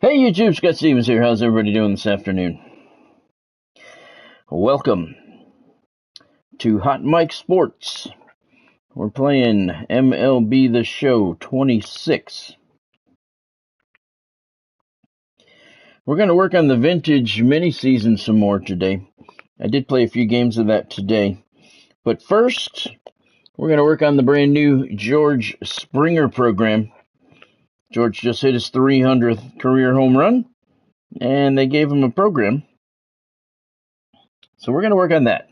Hey YouTube, Scott Stevens here. How's everybody doing this afternoon? Welcome to Hot Mic Sports. We're playing MLB The Show 26. We're going to work on the vintage mini-season some more today. I did play a few games of that today. But first, we're going to work on the brand new George Springer program. George just hit his 300th career home run, and they gave him a program. So we're going to work on that.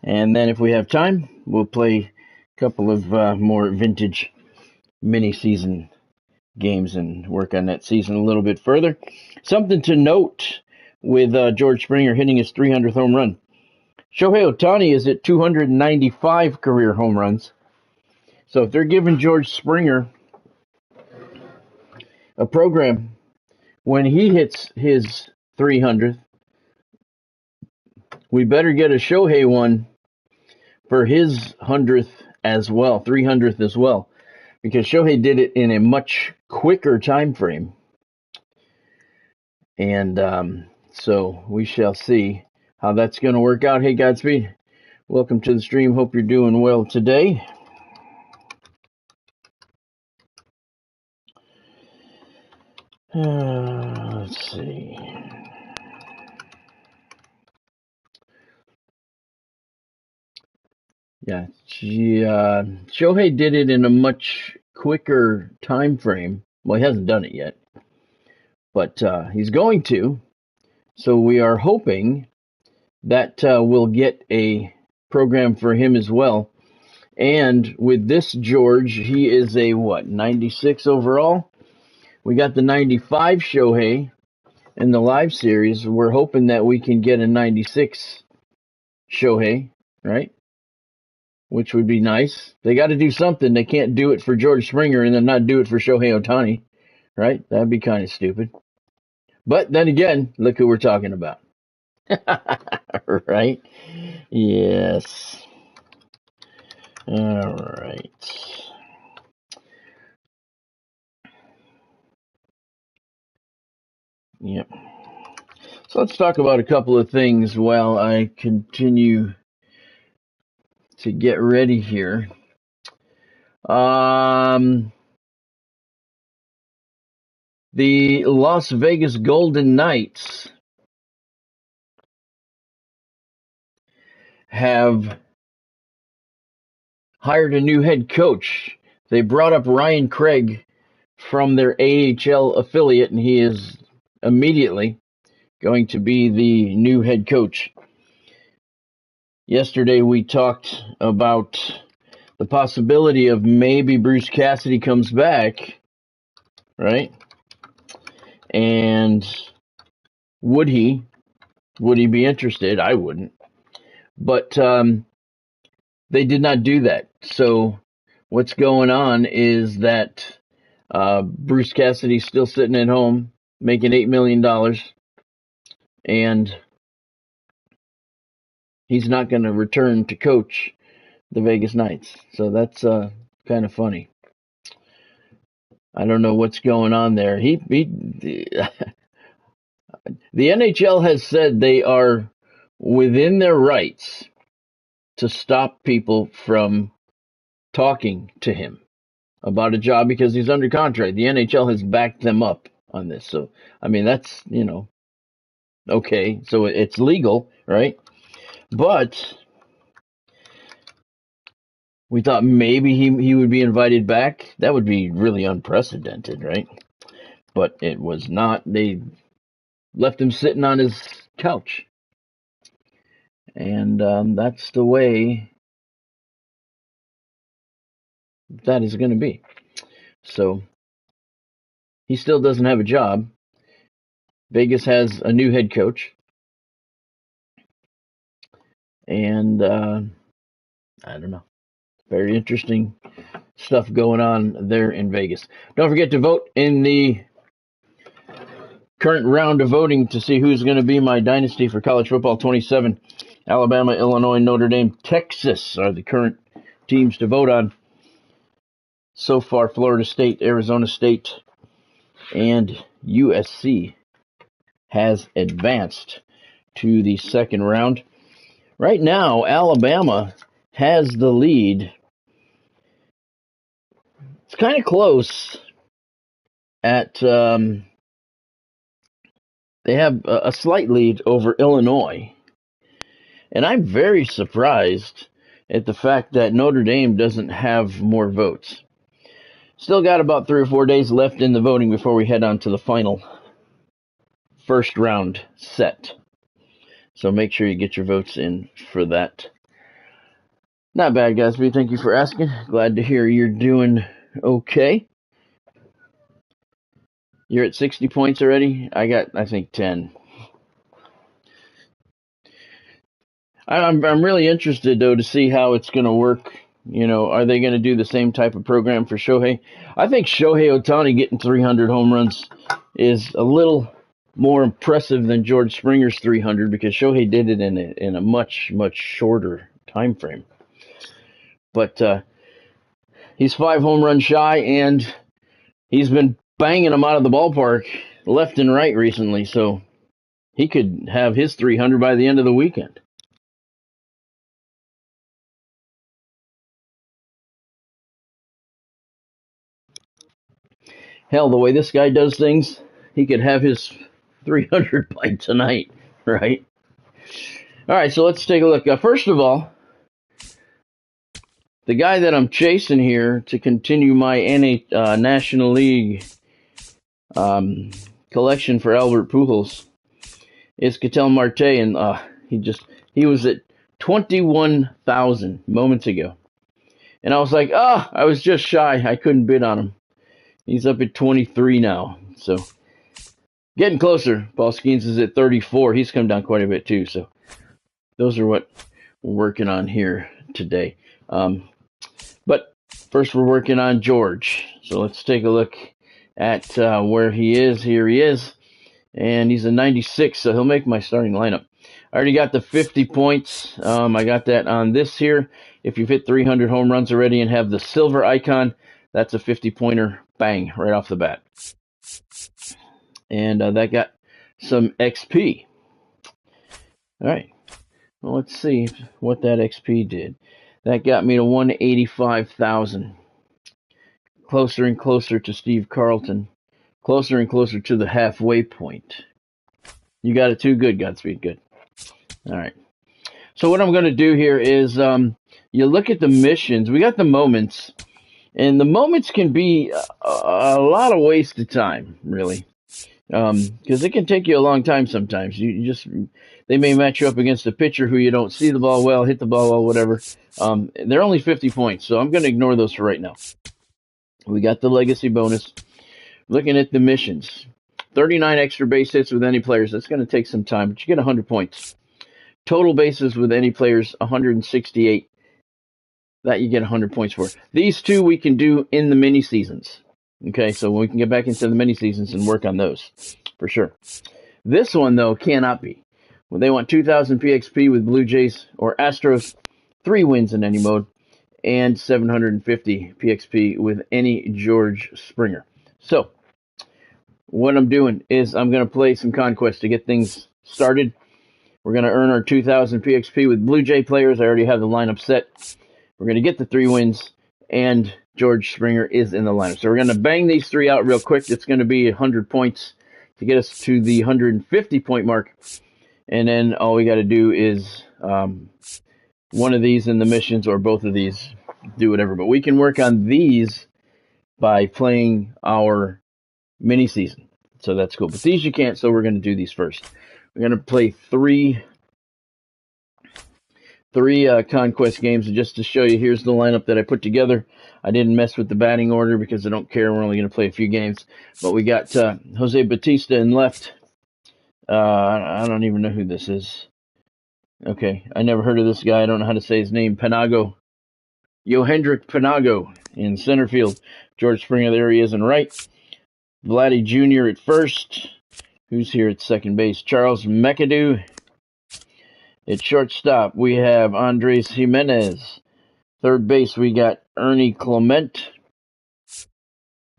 And then if we have time, we'll play a couple of more vintage mini-season games and work on that season a little bit further. Something to note with George Springer hitting his 300th home run. Shohei Ohtani is at 295 career home runs. So if they're giving George Springer a program when he hits his 300th, we better get a Shohei one for his 100th as well, 300th as well, because Shohei did it in a much quicker time frame. And so we shall see how that's going to work out. Hey, Godspeed. Welcome to the stream. Hope you're doing well today. Let's see. Yeah, Shohei did it in a much quicker time frame. Well, he hasn't done it yet, but he's going to. So we are hoping that we'll get a program for him as well. And with this George, he is a, 96 overall? We got the 95 Shohei in the live series. We're hoping that we can get a 96 Shohei, right? Which would be nice. They got to do something. They can't do it for George Springer and then not do it for Shohei Ohtani, right? That'd be kind of stupid. But then again, look who we're talking about. Right? Yes. All right. Yep. So let's talk about a couple of things while I continue to get ready here. The Las Vegas Golden Knights have hired a new head coach. They brought up Ryan Craig from their AHL affiliate, and he is immediately going to be the new head coach. Yesterday we talked about the possibility of maybe Bruce Cassidy comes back, right? And would he be interested? I wouldn't. But they did not do that. So what's going on is that Bruce Cassidy's still sitting at home making $8 million, and he's not going to return to coach the Vegas Knights. So that's kind of funny. I don't know what's going on there. The NHL has said they are within their rights to stop people from talking to him about a job because he's under contract. The NHL has backed them up on this. So, I mean, that's, okay. So it's legal, right? But we thought maybe he would be invited back. That would be really unprecedented, right? But it was not. They left him sitting on his couch. And that's the way that is going to be. So he still doesn't have a job. Vegas has a new head coach. And I don't know. Very interesting stuff going on there in Vegas. Don't forget to vote in the current round of voting to see who's going to be my dynasty for college football 27. Alabama, Illinois, Notre Dame, Texas are the current teams to vote on. So far, Florida State, Arizona State, and USC has advanced to the second round. Right now, Alabama has the lead. It's kind of close at, they have a slight lead over Illinois. And I'm very surprised at the fact that Notre Dame doesn't have more votes. Still got about 3 or 4 days left in the voting before we head on to the final first round set. So make sure you get your votes in for that. Not bad, Gatsby. Thank you for asking. Glad to hear you're doing okay. You're at 60 points already? I got, I think, 10. I'm really interested, though, to see how it's going to work. You know, are they going to do the same type of program for Shohei? I think Shohei Ohtani getting 300 home runs is a little more impressive than George Springer's 300 because Shohei did it in a much shorter time frame. But he's 5 home runs shy, and he's been banging them out of the ballpark left and right recently, so he could have his 300 by the end of the weekend. Hell, the way this guy does things, he could have his 300 by tonight, right? All right, so let's take a look. First of all, the guy that I'm chasing here to continue my National League collection for Albert Pujols is Ketel Marte, and he was at 21,000 moments ago. And I was like, I was just shy. I couldn't bid on him. He's up at 23 now, so getting closer. Paul Skeens is at 34. He's come down quite a bit too, so those are what we're working on here today. But first we're working on George. So let's take a look at where he is. Here he is. And he's a 96, so he'll make my starting lineup. I already got the 50 points. I got that on this here. If you've hit 300 home runs already and have the silver icon, that's a 50-pointer, bang, right off the bat. And that got some XP. All right. Well, let's see what that XP did. That got me to 185,000. Closer and closer to Steve Carlton. Closer and closer to the halfway point. You got it too? Good, Godspeed. Good. All right. So what I'm going to do here is you look at the missions. We got the moments. And the moments can be a lot of wasted time, really. Because it can take you a long time sometimes. They may match you up against a pitcher who you don't see the ball well, hit the ball well, whatever. They're only 50 points, so I'm going to ignore those for right now. We got the legacy bonus. Looking at the missions. 39 extra base hits with any players. That's going to take some time, but you get 100 points. Total bases with any players, 168. That you get 100 points for. These two we can do in the mini seasons. Okay, so we can get back into the mini seasons and work on those for sure. This one, though, cannot be. Well, they want 2,000 PXP with Blue Jays or Astros, 3 wins in any mode, and 750 PXP with any George Springer. So, what I'm doing is I'm going to play some Conquest to get things started. We're going to earn our 2,000 PXP with Blue Jay players. I already have the lineup set. We're going to get the 3 wins, and George Springer is in the lineup. So we're going to bang these 3 out real quick. It's going to be 100 points to get us to the 150-point mark. And then all we got to do is one of these in the missions or both of these, do whatever. But we can work on these by playing our mini season. So that's cool. But these you can't, so we're going to do these first. We're going to play three Conquest games, and just to show you, here's the lineup that I put together. I didn't mess with the batting order because I don't care. We're only going to play a few games. But we got Jose Bautista in left. I don't even know who this is. Okay, I never heard of this guy. I don't know how to say his name. Panago. Yohendrick Panago in center field. George Springer, there he is in right. Vladdy Jr. at first. Who's here at second base? Charles McAdoo. At shortstop, we have Andres Jimenez. Third base, we got Ernie Clement.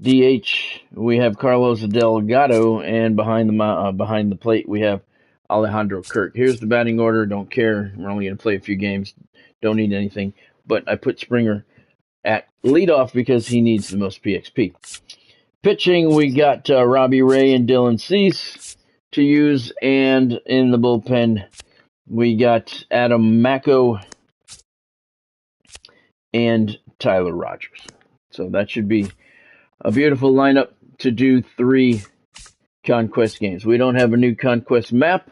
DH, we have Carlos Delgado, and behind the plate we have Alejandro Kirk. Here's the batting order. Don't care. We're only going to play a few games. Don't need anything. But I put Springer at leadoff because he needs the most PXP. Pitching, we got Robbie Ray and Dylan Cease to use, and in the bullpen, we got Adam Macko and Tyler Rogers. So that should be a beautiful lineup to do 3 Conquest games. We don't have a new Conquest map,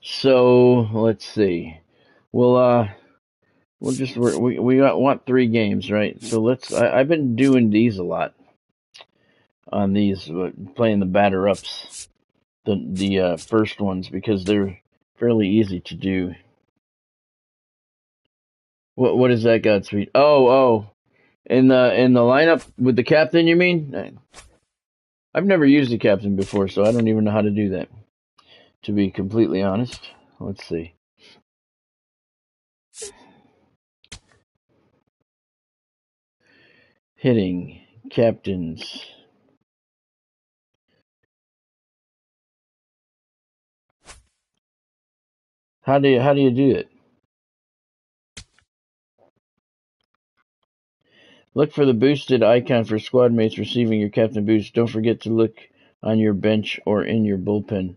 so let's see. We'll just we want 3 games, right? So I've been doing these a lot on these, playing the batter ups, the first ones, because they're fairly easy to do. What is that, Godspeed? Oh, in the lineup with the captain, you mean? I've never used the captain before, so I don't even know how to do that, to be completely honest. Let's see. Hitting captains. How do you do it? Look for the boosted icon for squad mates receiving your captain boost. Don't forget to look on your bench or in your bullpen.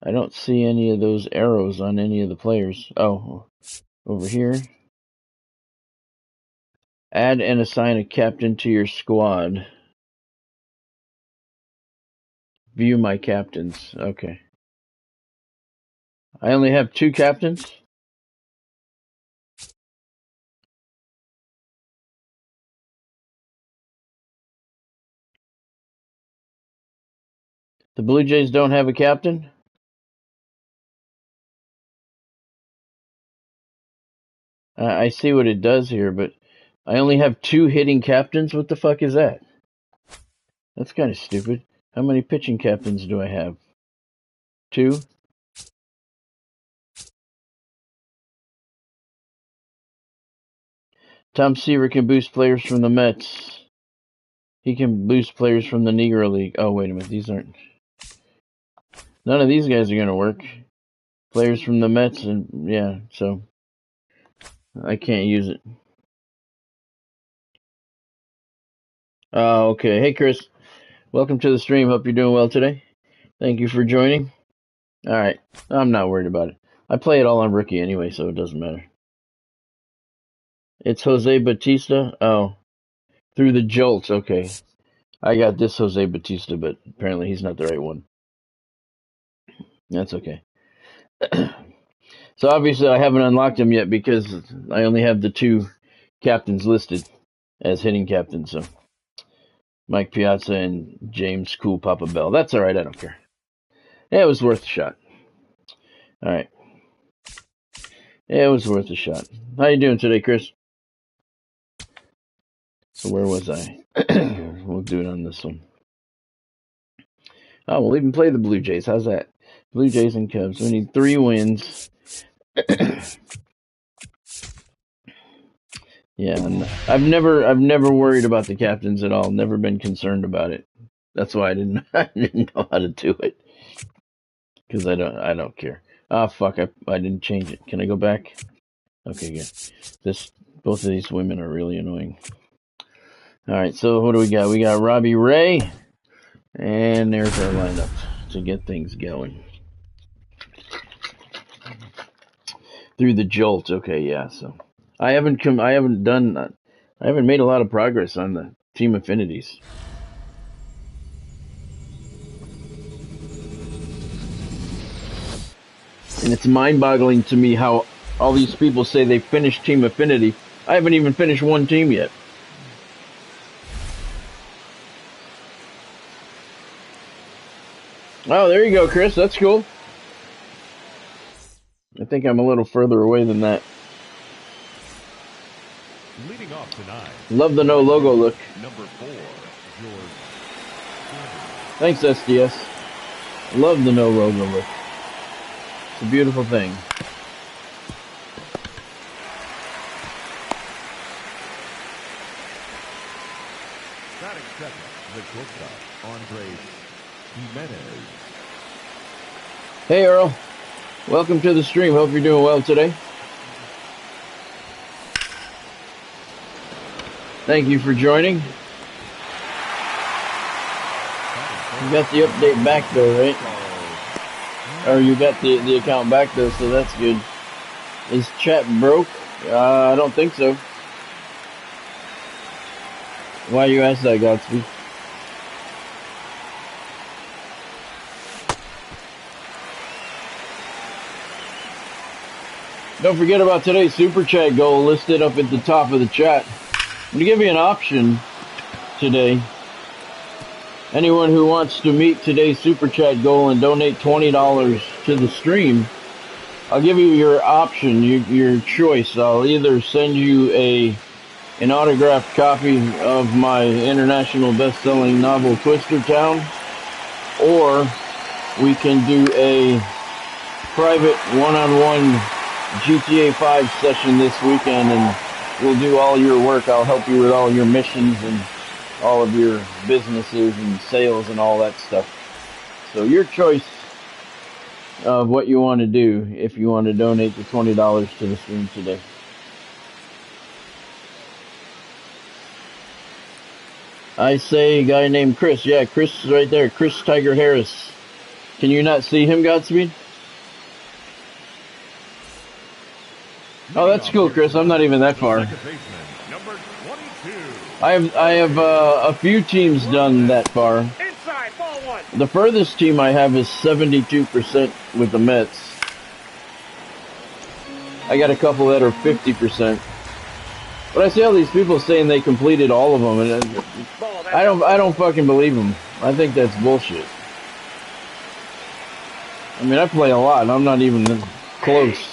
I don't see any of those arrows on any of the players. Oh, over here. Add and assign a captain to your squad. View my captains. Okay. I only have 2 captains? The Blue Jays don't have a captain? I see what it does here, but I only have 2 hitting captains? What the fuck is that? That's kind of stupid. How many pitching captains do I have? 2? Tom Seaver can boost players from the Mets. He can boost players from the Negro League. Oh, wait a minute. These aren't... None of these guys are going to work. Players from the Mets, and yeah, so I can't use it. Oh, okay. Hey, Chris. Welcome to the stream. Hope you're doing well today. Thank you for joining. All right. I'm not worried about it. I play it all on rookie anyway, so it doesn't matter. It's Jose Batista. Oh, through the Jolts. Okay. I got this Jose Batista, but apparently he's not the right one. That's okay. So obviously I haven't unlocked him yet because I only have the 2 captains listed as hitting captains. So Mike Piazza and James Cool Papa Bell. That's all right. I don't care. Yeah, it was worth a shot. All right. Yeah, it was worth a shot. How you doing today, Chris? So where was I? We'll do it on this one. Oh, we'll even play the Blue Jays. How's that? Blue Jays and Cubs. We need 3 wins. Yeah, I've never worried about the captains at all. Never been concerned about it. That's why I didn't know how to do it. Because I don't care. Ah, fuck! I didn't change it. Can I go back? Okay, good. Both of these women are really annoying. All right, so what do we got? We got Robbie Ray, and there's our lineup to get things going. Through the Jolt. Okay, yeah. So I haven't made a lot of progress on the team affinities. And it's mind-boggling to me how all these people say they finished team affinity. I haven't even finished 1 team yet. Oh, there you go, Chris. That's cool. I think I'm a little further away than that. Leading off tonight. Love the no logo look. Number 4, George. Thanks, SDS. Love the no logo look. It's a beautiful thing. shortstop, Andres Jimenez. Hey, Earl. Welcome to the stream. Hope you're doing well today. Thank you for joining. You got the update back though, right? Or you got the account back though, so that's good. Is chat broke? I don't think so. Why you ask that, Godspeed? Don't forget about today's Super Chat goal listed up at the top of the chat. I'm going to give you an option today. Anyone who wants to meet today's Super Chat goal and donate $20 to the stream, I'll give you your option, your choice. I'll either send you an autographed copy of my international best-selling novel Twister Town, or we can do a private one-on-one GTA 5 session this weekend, and we'll do all your work. I'll help you with all your missions and all of your businesses and sales and all that stuff. So your choice of what you want to do if you want to donate the $20 to the stream today. I say a guy named Chris. Yeah, Chris is right there. Chris Tiger Harris. Can you not see him, Godspeed? Oh, that's cool, Chris. I'm not even that far. I have a few teams done that far. The furthest team I have is 72% with the Mets. I got a couple that are 50%. But I see all these people saying they completed all of them, and I don't fucking believe them. I think that's bullshit. I mean, I play a lot, and I'm not even close.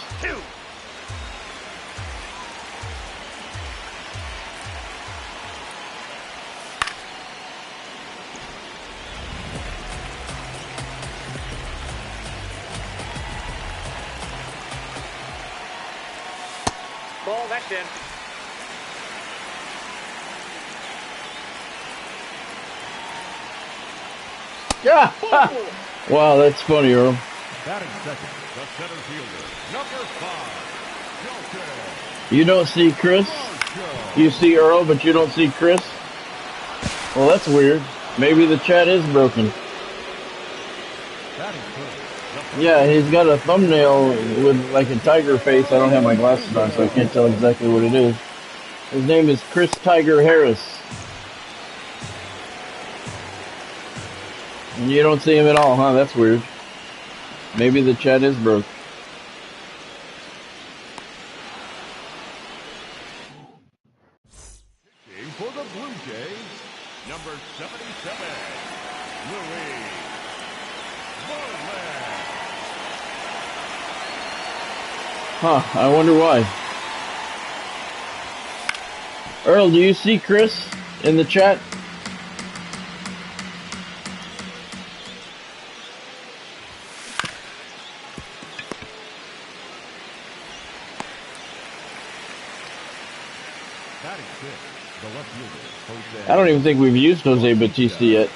Yeah. Wow, that's funny, Earl. Batting second, the center fielder, number 5, Joker. You don't see Chris? You see Earl, but you don't see Chris? Well, that's weird. Maybe the chat is broken. Yeah, he's got a thumbnail with like a tiger face. I don't have my glasses on, so I can't tell exactly what it is. His name is Chris Tiger Harris. And you don't see him at all, huh? That's weird. Maybe the chat is broke. For the Blue Jays, number 77, Louis Bowman. Huh, I wonder why. Earl, do you see Chris in the chat? I don't even think we've used Jose Bautista yet.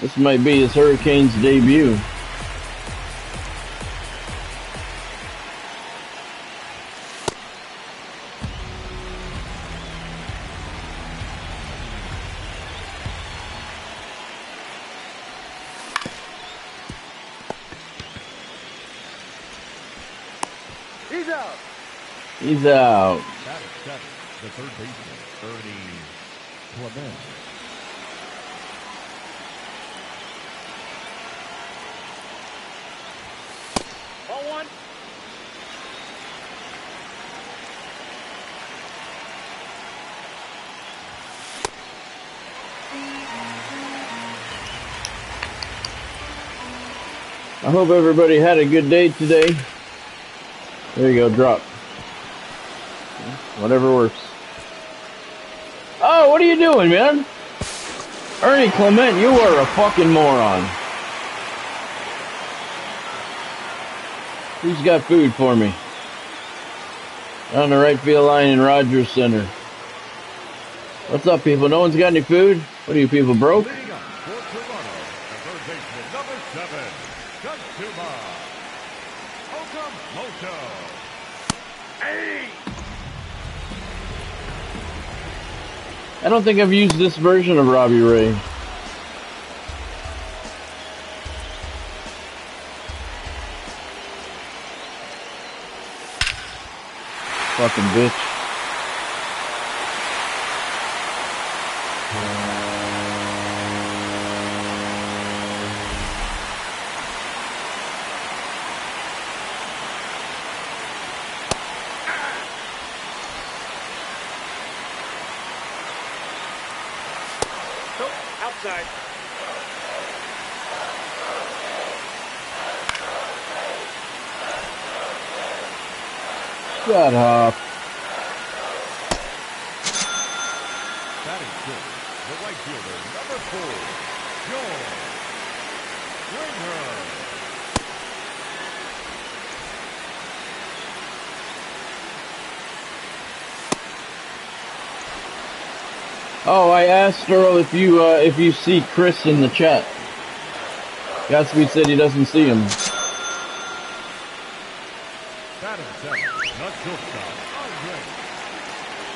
This might be his Hurricanes debut. He's out. The third baseman, Ernie Clement. Ball one. I hope everybody had a good day today. There you go, drop. Whatever works. Oh, what are you doing, man? Ernie Clement, you are a fucking moron. Who's got food for me? On the right field line in Rogers Center. What's up, people? No one's got any food? What are you people, broke? Leading up for Toronto, the third baseman, number 7, Tatsuma Okamoto. Hey! I don't think I've used this version of Robbie Ray. Fucking bitch. Nope, outside. Shut up. Batting fifth, the right fielder, number 4, George Springer. Oh, I asked Earl if you see Chris in the chat. Godspeed said he doesn't see him. Batting seventh, not shortstop, Andre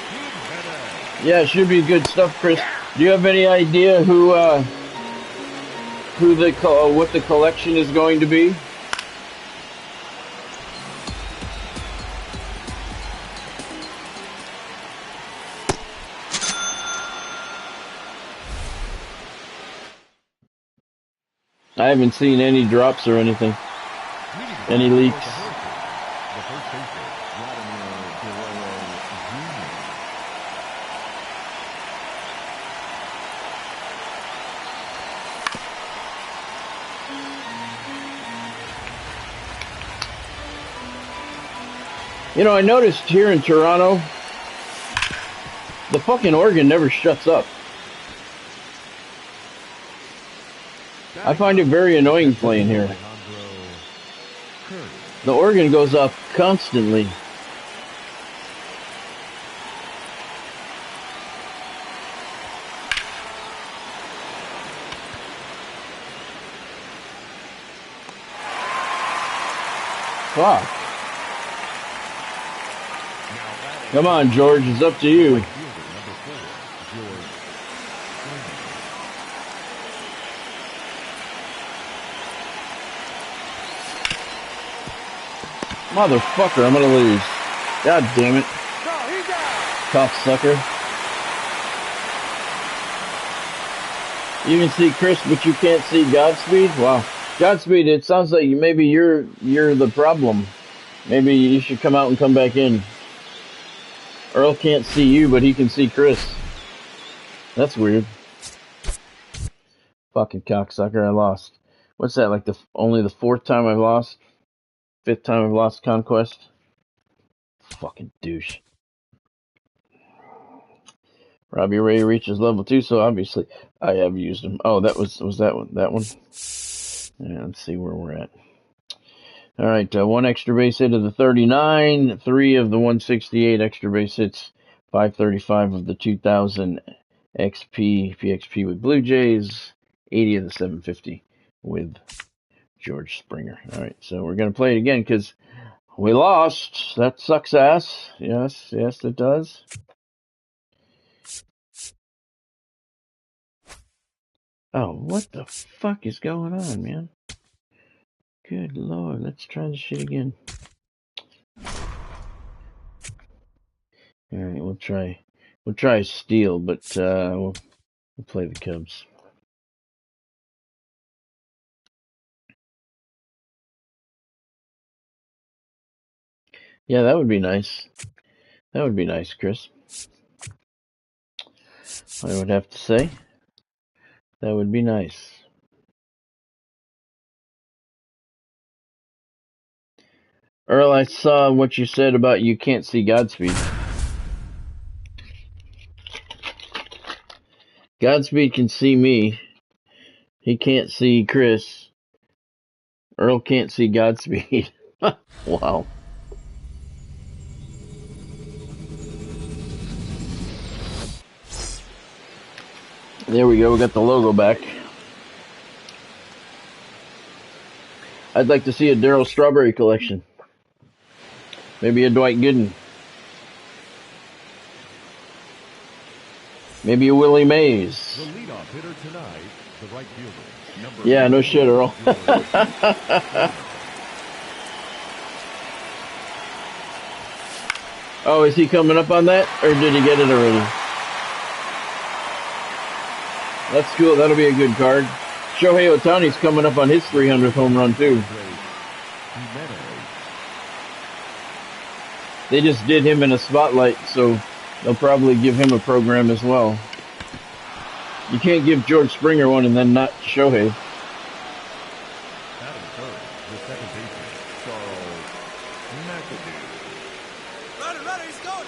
Jimenez. Yeah, it should be good stuff, Chris. Do you have any idea what the collection is going to be? I haven't seen any drops or anything. Any leaks. The first baseman, Vladimir Guerrero Jr. You know, I noticed here in Toronto, the fucking organ never shuts up. I find it very annoying playing here. The organ goes off constantly. Fuck. Come on, George, it's up to you. Motherfucker, I'm gonna lose. God damn it. No, he's out. Cocksucker. You can see Chris, but you can't see Godspeed? Wow. Godspeed, it sounds like maybe you're the problem. Maybe you should come out and come back in. Earl can't see you, but he can see Chris. That's weird. Fucking cocksucker, I lost. What's that, like only the 4th time I've lost? 5th time I've lost Conquest? Fucking douche. Robbie Ray reaches level 2, so obviously I have used him. Oh, was that one? That one? Yeah, let's see where we're at. Alright, 1 extra base hit of the 39, 3 of the 168 extra base hits, 535 of the 2000 PXP with Blue Jays, 80 of the 750 with George Springer. Alright, so we're going to play it again because we lost. That sucks ass. Yes, it does. Oh, what the fuck is going on, man? Good lord, let's try this shit again. Alright, we'll try Steel, but we'll play the Cubs. Yeah, that would be nice. That would be nice, Chris. I would have to say. That would be nice. Earl, I saw what you said about you can't see Godspeed. Godspeed can see me. He can't see Chris. Earl can't see Godspeed. Wow. There we go. We got the logo back. I'd like to see a Darryl Strawberry collection. Maybe a Dwight Gooden. Maybe a Willie Mays. The leadoff hitter tonight, the right fielder. Yeah, no shit, Earl. Oh, is he coming up on that? Or did he get it already? That's cool. That'll be a good card. Shohei Ohtani's coming up on his 300th home run, too. They just did him in a spotlight, so they'll probably give him a program as well. You can't give George Springer one and then not Shohei. Adam third, the second baseman, Charles McAdoo. Runner, he's going.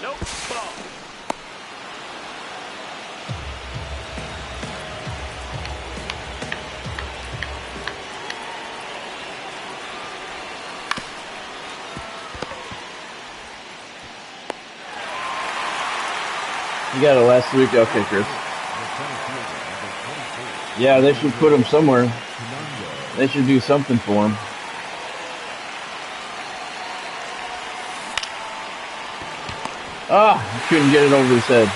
Nope, ball. You got it last week? Okay, Chris. Yeah, they should put him somewhere. They should do something for him. Ah, couldn't get it over his head.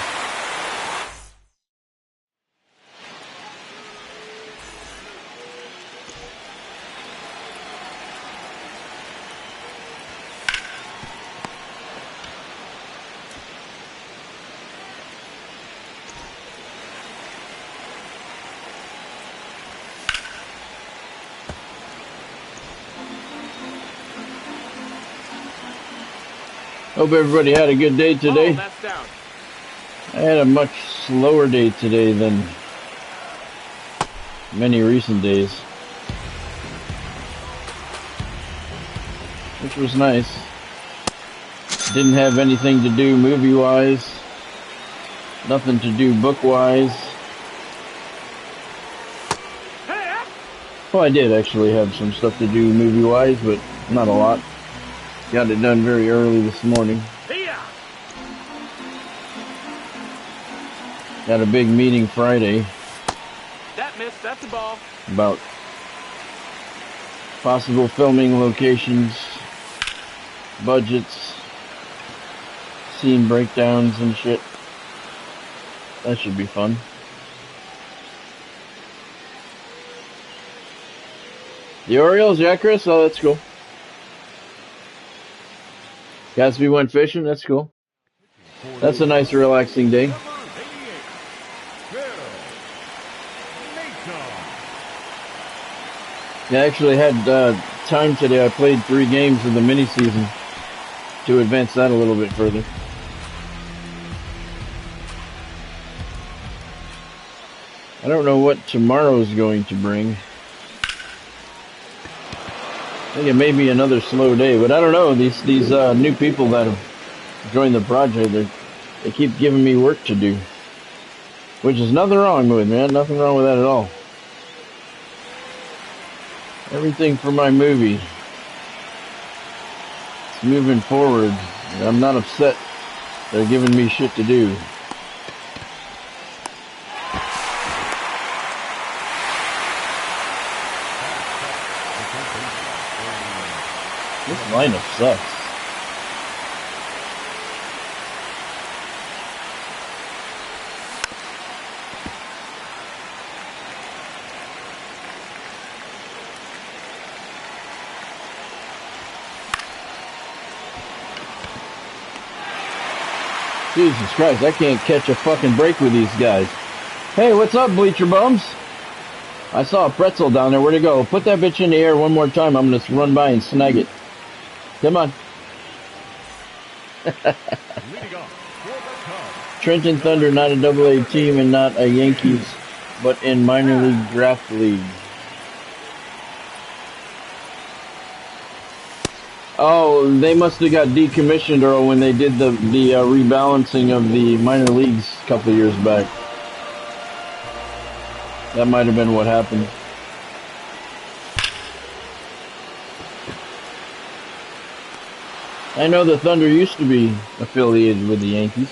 Hope everybody had a good day today. Oh, that's down. I had a much slower day today than many recent days, which was nice. Didn't have anything to do movie-wise, nothing to do book-wise. Well, I did actually have some stuff to do movie-wise, but not a lot. Got it done very early this morning. Got a big meeting Friday. That missed. That's a ball. About possible filming locations, budgets, scene breakdowns and shit. That should be fun. The Orioles, yeah, Chris? Oh, that's cool. Gatsby went fishing, that's cool. That's a nice relaxing day. I actually had time today. I played 3 games of the mini season to advance that a little bit further. I don't know what tomorrow's going to bring. I think it may be another slow day, but I don't know. These new people that have joined the project, they keep giving me work to do, which is nothing wrong with, man. Nothing wrong with that at all. Everything for my movie. It's moving forward. I'm not upset they're giving me shit to do. This lineup sucks. Jesus Christ, I can't catch a fucking break with these guys. Hey, what's up, bleacher bums? I saw a pretzel down there. Where'd it go? Put that bitch in the air one more time. I'm gonna run by and snag it. Come on. Trenton Thunder, not a AA team and not a Yankees, but in minor league draft league. Oh, they must have got decommissioned, Earl, when they did the rebalancing of the minor leagues a couple of years back. That might have been what happened. I know the Thunder used to be affiliated with the Yankees.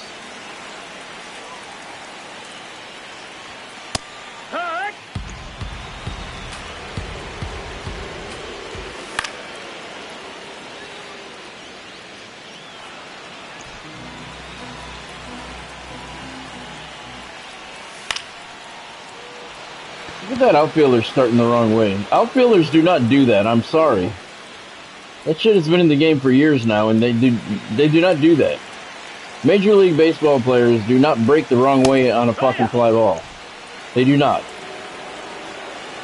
Look at that outfielder starting the wrong way. Outfielders do not do that. I'm sorry. That shit has been in the game for years now, and they do not do that. Major League Baseball players do not break the wrong way on a fucking fly ball. They do not.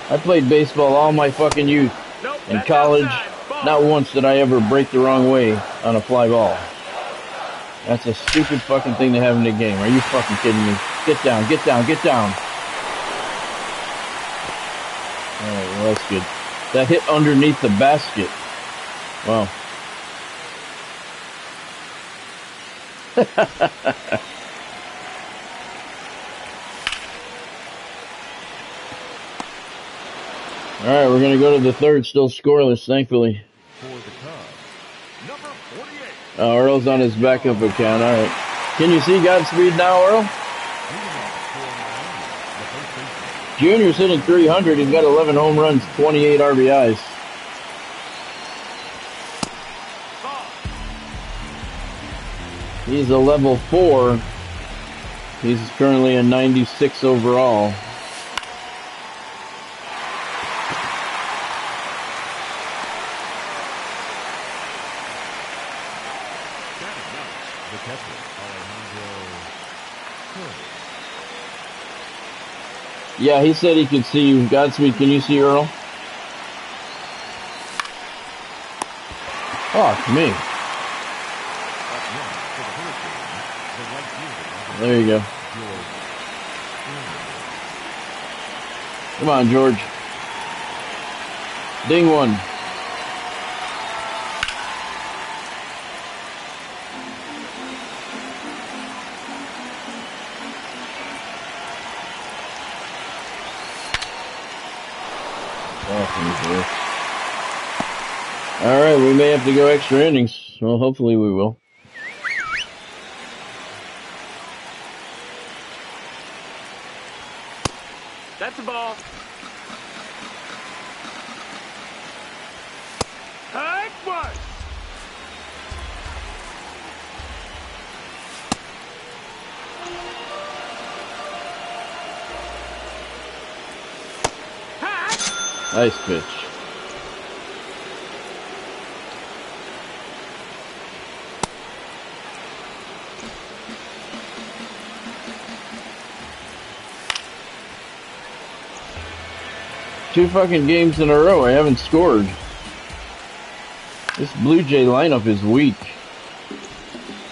I played baseball all my fucking youth. Nope, In that's college, outside. Ball. not once did I ever break the wrong way on a fly ball. That's a stupid fucking thing to have in the game. Are you fucking kidding me? Get down, get down, get down. Alright, well that's good. That hit underneath the basket. Wow. Alright, we're gonna go to the third, still scoreless, thankfully. For the Cubs, number 48. Earl's on his backup account, alright. Can you see Godspeed now, Earl? Junior's hitting 300, he's got 11 home runs, 28 RBIs. Ball. He's a level 4. He's currently a 96 overall. The catcher, Alejandro Kirk. Yeah, he said he could see you. Godspeed, can you see Earl? Fuck me. Up next for the Hurricanes, the right fielder, There you go. George Springer. Come on, George. Ding one. Alright, we may have to go extra innings. Well, hopefully we will. That's a ball. High one. High. Nice pitch. Two fucking games in a row, I haven't scored. This Blue Jay lineup is weak.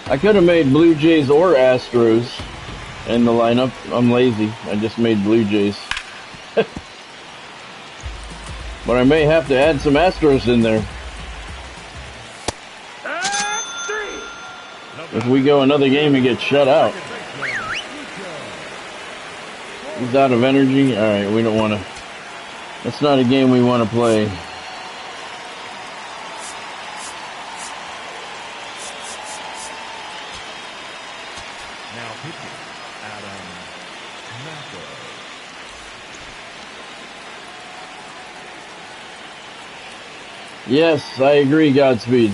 I could have made Blue Jays or Astros in the lineup. I'm lazy. I just made Blue Jays. But I may have to add some Astros in there. And three. If we go another game and get shut out. He's out of energy. Alright, we don't want to. That's not a game we want to play. Now pitching, Adam Macko. Yes, I agree, Godspeed.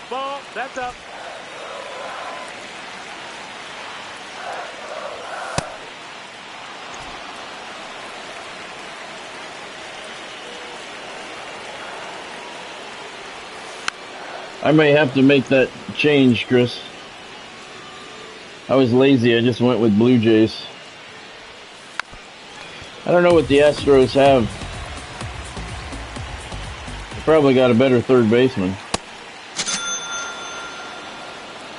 Ball. That's up. I may have to make that change, Chris. I was lazy, I just went with Blue Jays. I don't know what the Astros have. They probably got a better third baseman.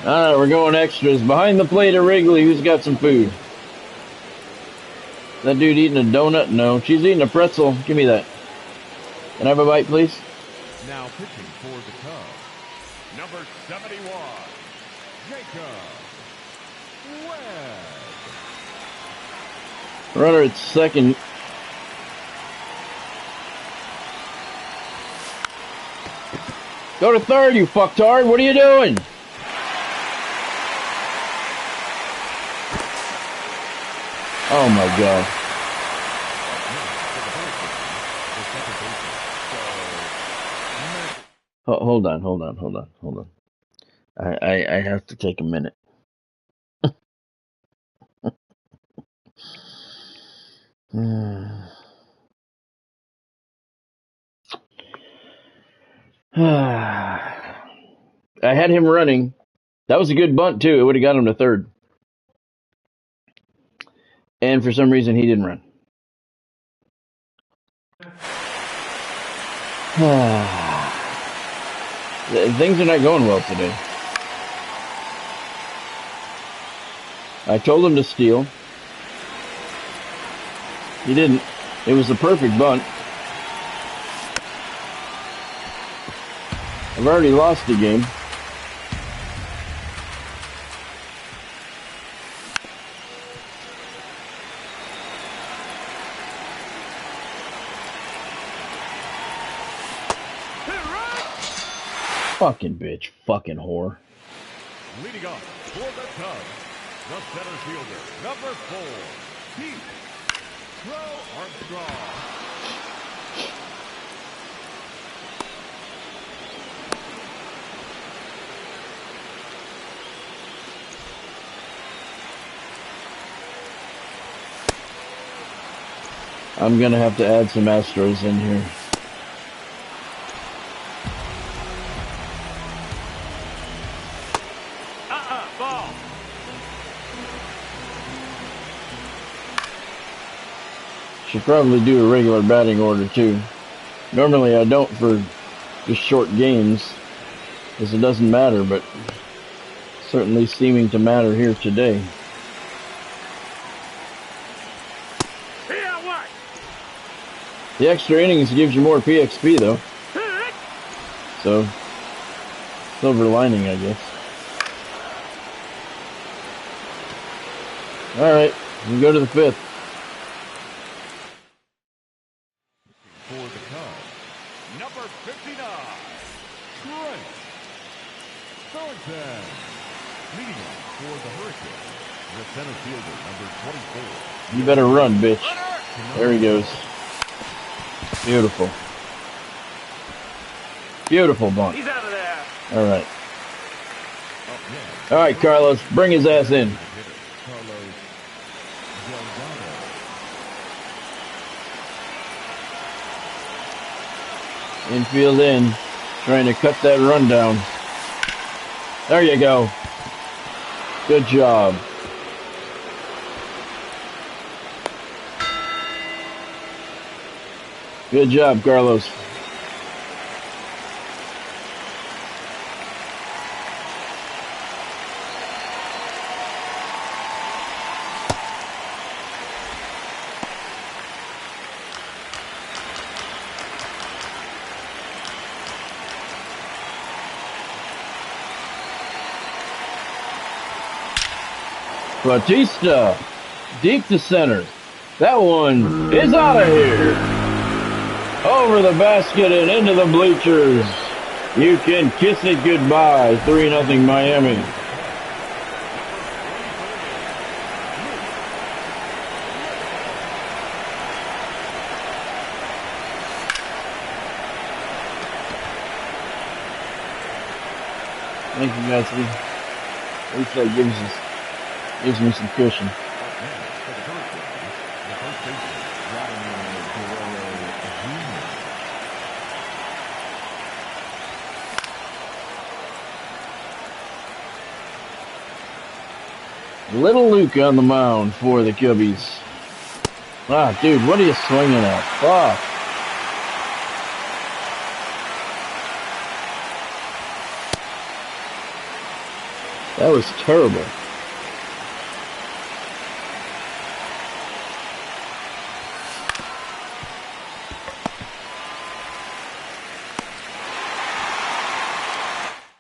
Alright, we're going extras. Behind the plate at Wrigley, who's got some food? That dude eating a donut? No. She's eating a pretzel. Give me that. Can I have a bite, please? Now pitching for the Cubs, number 71, Jacob Webb. Runner at second. Go to third, you fucktard. What are you doing? Oh my god. Hold on. I have to take a minute. I had him running. That was a good bunt, too. It would have got him to third. And for some reason, he didn't run. Things are not going well today. I told him to steal. He didn't. It was a perfect bunt. I've already lost the game. Fucking bitch. Fucking whore. Leading off for the Cubs, the center fielder, number 4, Pete Armstrong. I'm gonna have to add some Astros in here. Ball. Should probably do a regular batting order too. Normally I don't for just short games, because it doesn't matter, but certainly seeming to matter here today. The extra innings gives you more PXP though. So, silver lining, I guess. Alright, we go to the 5th. For the Cubs, number 59, Trent Thornton. Leading off for the Hurricanes, the center fielder, number 24. You better run, bitch. There he goes. Beautiful. Beautiful bunt. He's out of there. Alright. Alright, Carlos, bring his ass in. Carlos Delgado. Infield in. Trying to cut that run down. There you go. Good job. Good job, Carlos. Bautista, deep to center. That one is out of here. Over the basket and into the bleachers. You can kiss it goodbye. 3-0 Miami. Thank you, Messi. At least that gives me some cushion. Little Luke on the mound for the Cubbies. Ah, dude, what are you swinging at? Fuck. That was terrible.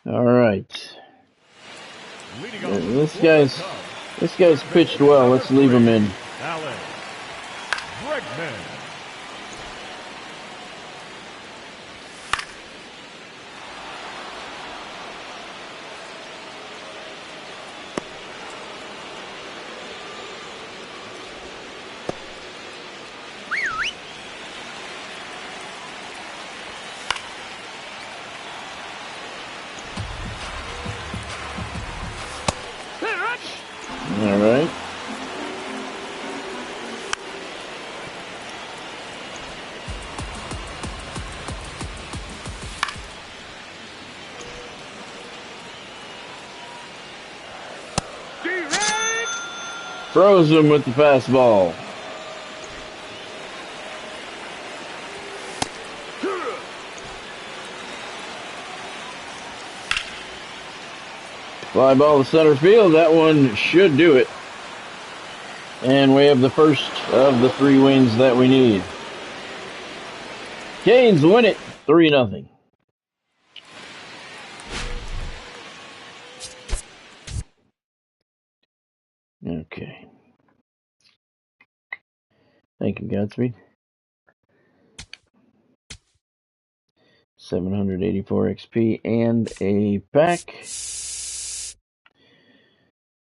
All right. This guy's pitched well. Let's leave him in. Alex Bregman. All right. Throws him with the fastball. Fly ball to center field. That one should do it. And we have the first of the 3 wins that we need. Canes win it 3-0. Okay. Thank you, Godspeed. 784 XP and a pack.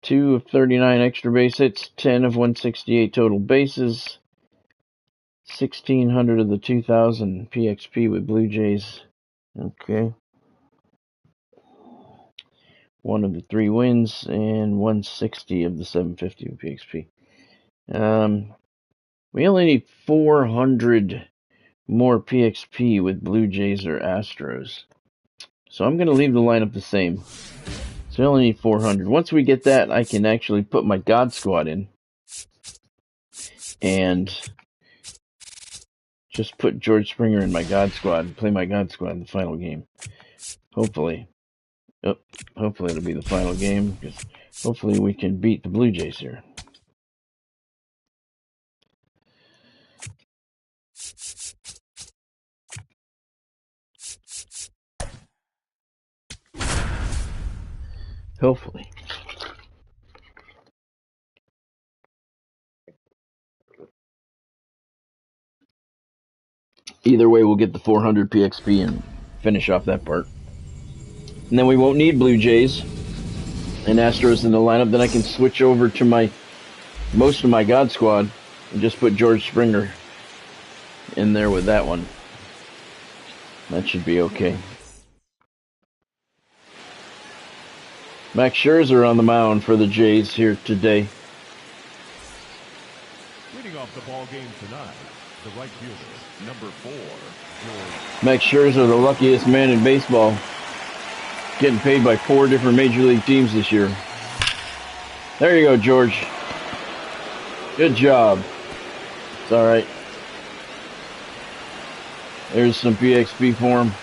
2 of 39 extra base hits, 10 of 168 total bases, 1,600 of the 2,000 PXP with Blue Jays. Okay. 1 of the 3 wins and 160 of the 750 with PXP. We only need 400 more PXP with Blue Jays or Astros. So I'm going to leave the lineup the same. So we only need 400. Once we get that, I can actually put my God Squad in. And just put George Springer in my God Squad and play my God Squad in the final game. Hopefully. Oh, hopefully it'll be the final game, because hopefully we can beat the Blue Jays here. Hopefully. Either way, we'll get the 400 PXP and finish off that part. And then we won't need Blue Jays and Astros in the lineup. Then I can switch over to most of my God Squad and just put George Springer in there with that one. That should be okay. Max Scherzer on the mound for the Jays here today. Leading off the ball game tonight, the right fielder, number 4, George. Max Scherzer, the luckiest man in baseball, getting paid by 4 different major league teams this year. There you go, George. Good job. It's all right. There's some PXP for him.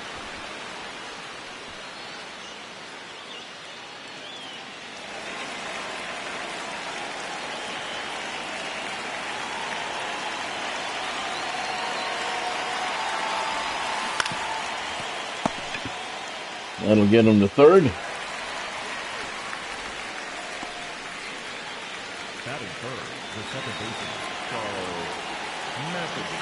That'll get him to third. Batting third, the second baseman, Charles McAdoo.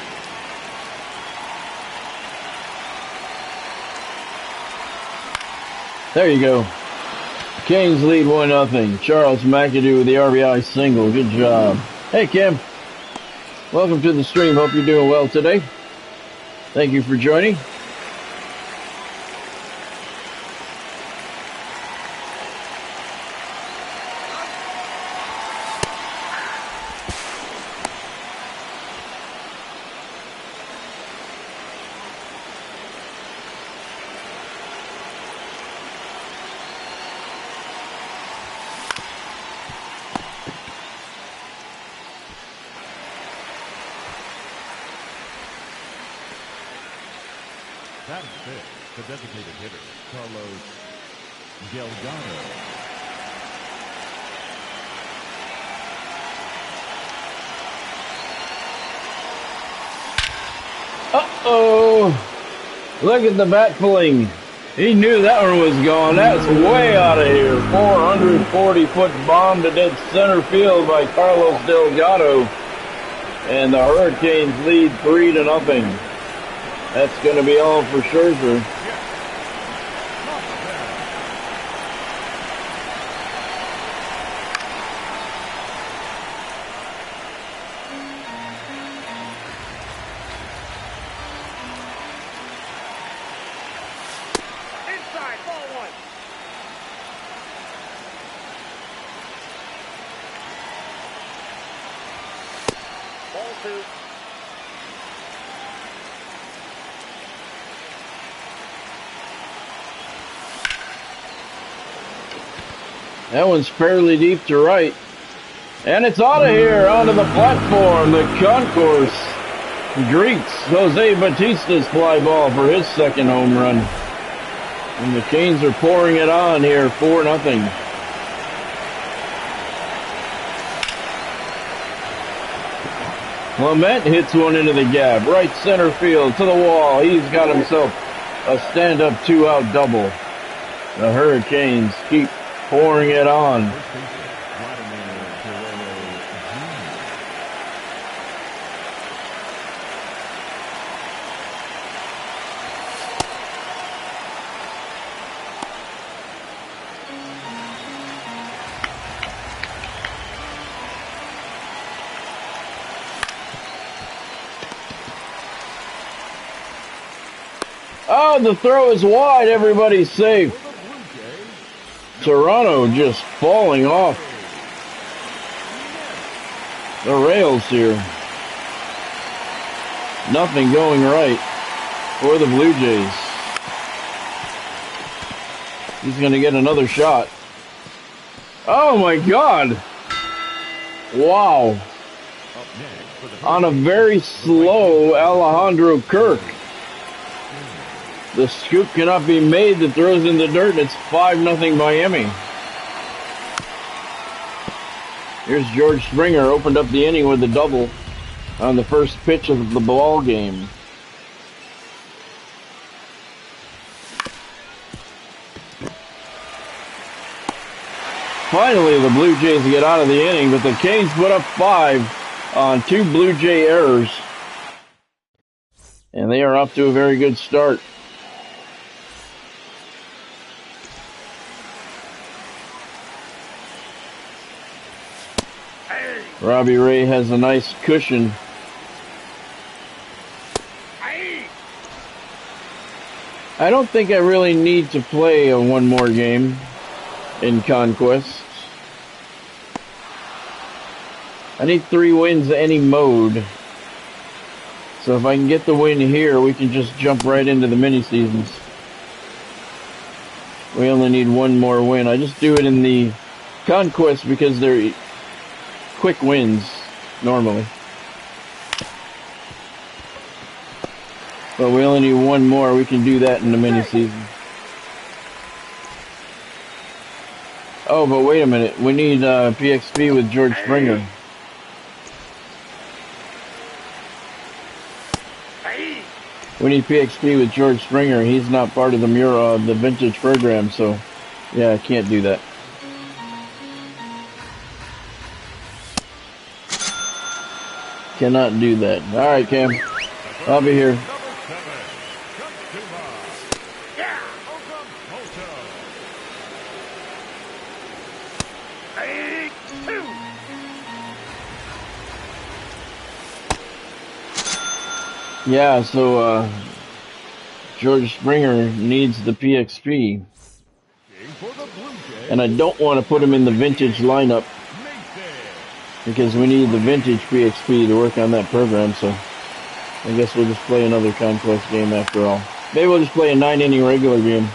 There you go. Canes lead 1-0. Charles McAdoo with the RBI single. Good job. Hey, Kim. Welcome to the stream. Hope you're doing well today. Thank you for joining. Batting fifth, the designated hitter, Carlos Delgado. Uh-oh. Look at the bat pulling. He knew that one was gone. That's way out of here. 440-foot bomb to dead center field by Carlos Delgado. And the Hurricanes lead 3-0. That's going to be all for Scherzer. Inside, ball 1. Ball 2. That one's fairly deep to right. And it's out of here, onto the platform. The concourse greets Jose Batista's fly ball for his second home run. And the Canes are pouring it on here, 4-0. Clement hits one into the gap, right center field, to the wall. He's got himself a stand-up 2-out double. The Hurricanes keep pouring it on. Oh, the throw is wide. Everybody's safe. Toronto just falling off the rails here. Nothing going right for the Blue Jays. He's going to get another shot. Oh my God. Wow. On a very slow Alejandro Kirk. The scoop cannot be made. The throw's in the dirt, and it's 5-0 Miami. Here's George Springer, opened up the inning with a double on the first pitch of the ball game. Finally, the Blue Jays get out of the inning, but the Canes put up 5 on 2 Blue Jay errors. And they are off to a very good start. Robbie Ray has a nice cushion. I don't think I really need to play one more game in Conquest. I need 3 wins any mode. So if I can get the win here, we can just jump right into the mini-seasons. We only need 1 more win. I just do it in the Conquest because they're quick wins, normally. But we only need 1 more. We can do that in the mini-season. Oh, but wait a minute. We need PXP with George Springer. We need PXP with George Springer. He's not part of the vintage program, so yeah, I can't do that. Cannot do that. All right, Cam. I'll be here. Yeah, so George Springer needs the PXP. And I don't want to put him in the vintage lineup because we need the vintage PXP to work on that program, so I guess we'll just play another Conquest game after all. Maybe we'll just play a 9-inning regular game.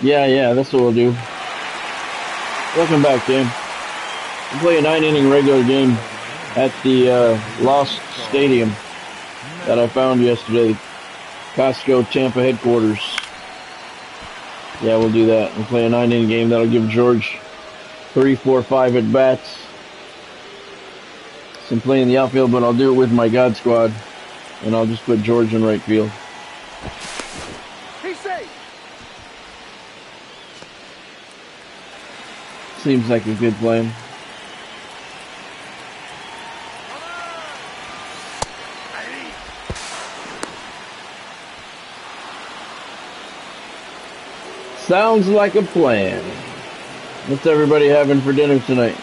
Yeah, that's what we'll do. Welcome back, Tim. We'll play a 9-inning regular game at the Lost Stadium that I found yesterday. Costco Tampa headquarters. Yeah, we'll do that. We'll play a 9-inning game. That'll give George 3, 4, 5 at-bats. So I'm playing the outfield, but I'll do it with my God Squad. And I'll just put George in right field. He's safe. Seems like a good plan. Sounds like a plan. What's everybody having for dinner tonight?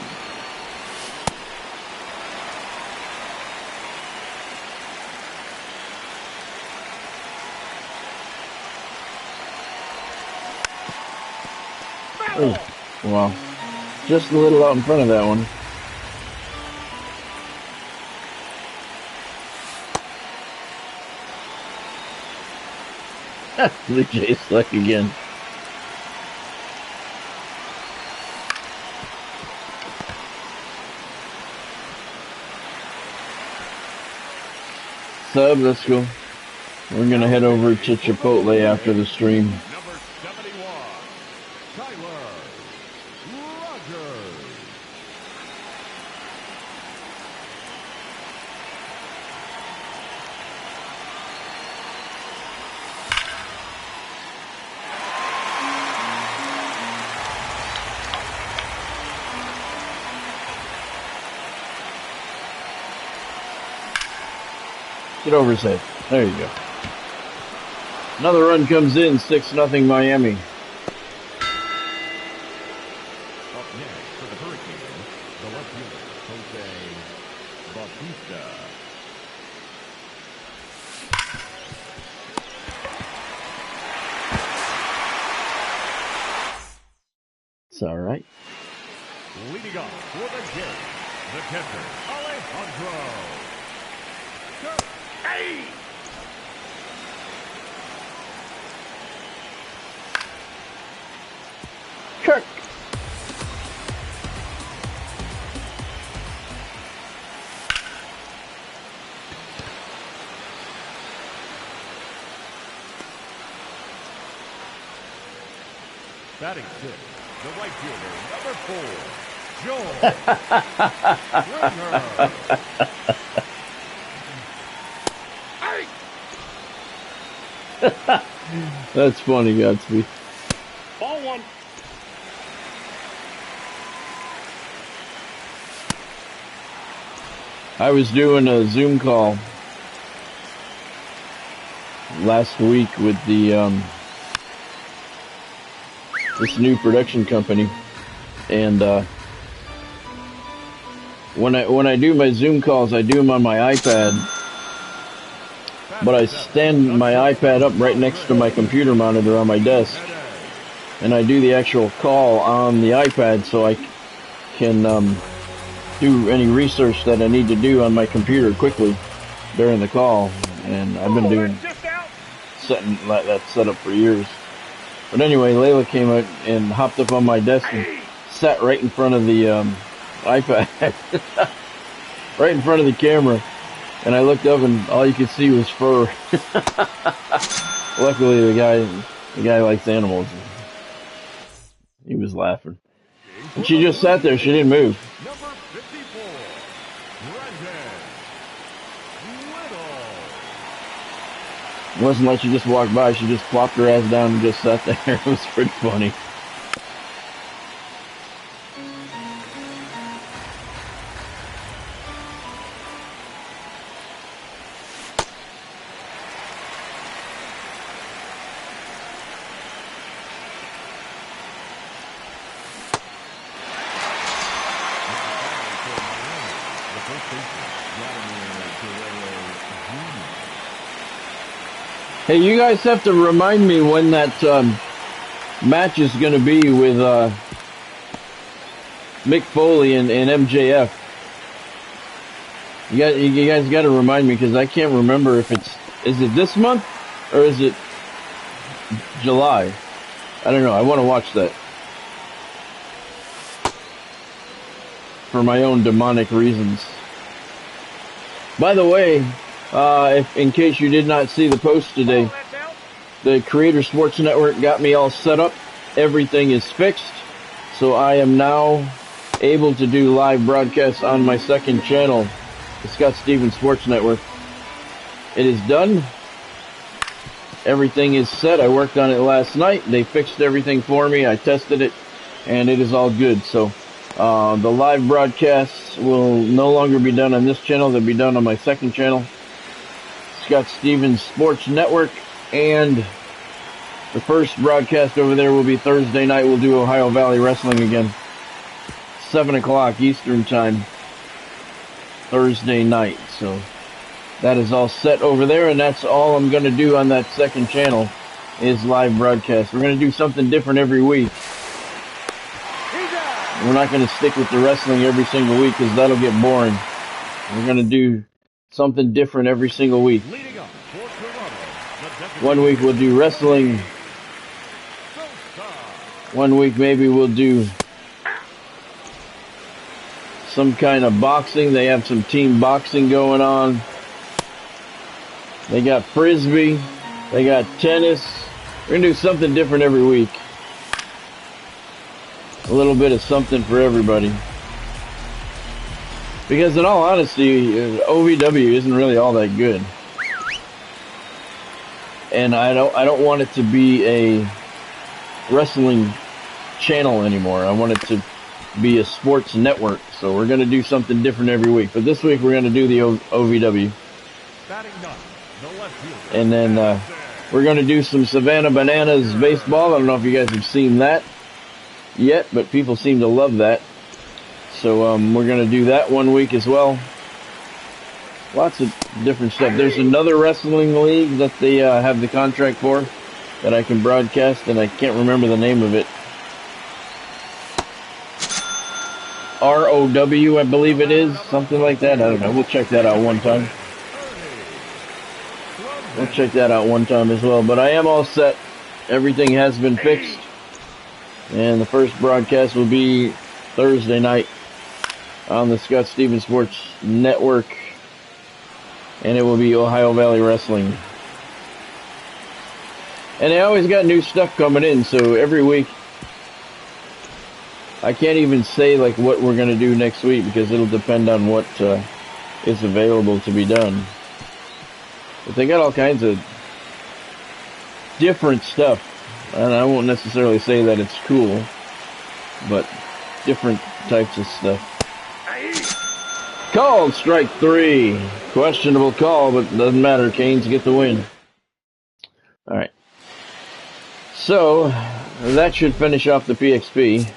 Oh, wow. Just a little out in front of that one. Blue Jays luck again. Sub, let's go. We're gonna head over to Chipotle after the stream. Number 71, Tyler Rogers. Get over his head. There you go. Another run comes in, 6-0 Miami. Up next for the Hurricanes, the left fielder, Jose Bautista. It's all right. Leading off for the game, the catcher, Alejandro. Hey! Kirk. Batting six, the right fielder, number 4, Joe Springer. That's funny, Godspeed. Ball one. I was doing a Zoom call last week with the this new production company, and when I do my Zoom calls, I do them on my iPad, but I stand my iPad up right next to my computer monitor on my desk, and I do the actual call on the iPad so I can do any research that I need to do on my computer quickly during the call. And I've been doing setting that setup for years. But anyway, Layla came out and hopped up on my desk and sat right in front of the iPad, right in front of the camera. And I looked up and all you could see was fur. Luckily, the guy likes animals. He was laughing. And she just sat there. She didn't move. Number 54, Brandon Little. It wasn't like she just walked by. She just plopped her ass down and just sat there. It was pretty funny. Hey, you guys have to remind me when that match is going to be with Mick Foley and MJF. You guys got to remind me, because I can't remember if is it this month or is it July? I don't know. I want to watch that for my own demonic reasons. By the way, in case you did not see the post today, the Creator Sports Network got me all set up. Everything is fixed, so I am now able to do live broadcasts on my second channel, the Scott Stevens Sports Network. It is done. Everything is set. I worked on it last night. They fixed everything for me. I tested it, and it is all good. So the live broadcasts will no longer be done on this channel. They'll be done on my second channel, Scott Stevens Sports Network, and the first broadcast over there will be Thursday night. We'll do Ohio Valley Wrestling again, 7 o'clock Eastern Time, Thursday night. So that is all set over there, and that's all I'm going to do on that second channel is live broadcast. We're going to do something different every week. We're not going to stick with the wrestling every single week, because that'll get boring. We're going to do something different every single week. One week we'll do wrestling. One week maybe we'll do some kind of boxing. They have some team boxing going on. They got frisbee. They got tennis. We're going to do something different every week. A little bit of something for everybody. Because in all honesty, OVW isn't really all that good. And I don't want it to be a wrestling channel anymore. I want it to be a sports network. So we're going to do something different every week. But this week we're going to do the OVW. And then we're going to do some Savannah Bananas baseball. I don't know if you guys have seen that yet, but people seem to love that. So we're going to do that one week as well. Lots of different stuff. There's another wrestling league that they have the contract for that I can broadcast, and I can't remember the name of it. ROW, I believe it is. Something like that. I don't know. We'll check that out one time. We'll check that out one time as well. But I am all set. Everything has been fixed. And the first broadcast will be Thursday night on the Scott Stevens Sports Network. And it will be Ohio Valley Wrestling. And they always got new stuff coming in, so every week I can't even say like what we're going to do next week because it'll depend on what is available to be done. But they got all kinds of different stuff. And I won't necessarily say that it's cool, but different types of stuff. Called strike 3. Questionable call, but doesn't matter. Canes get the win. All right. So that should finish off the PXP.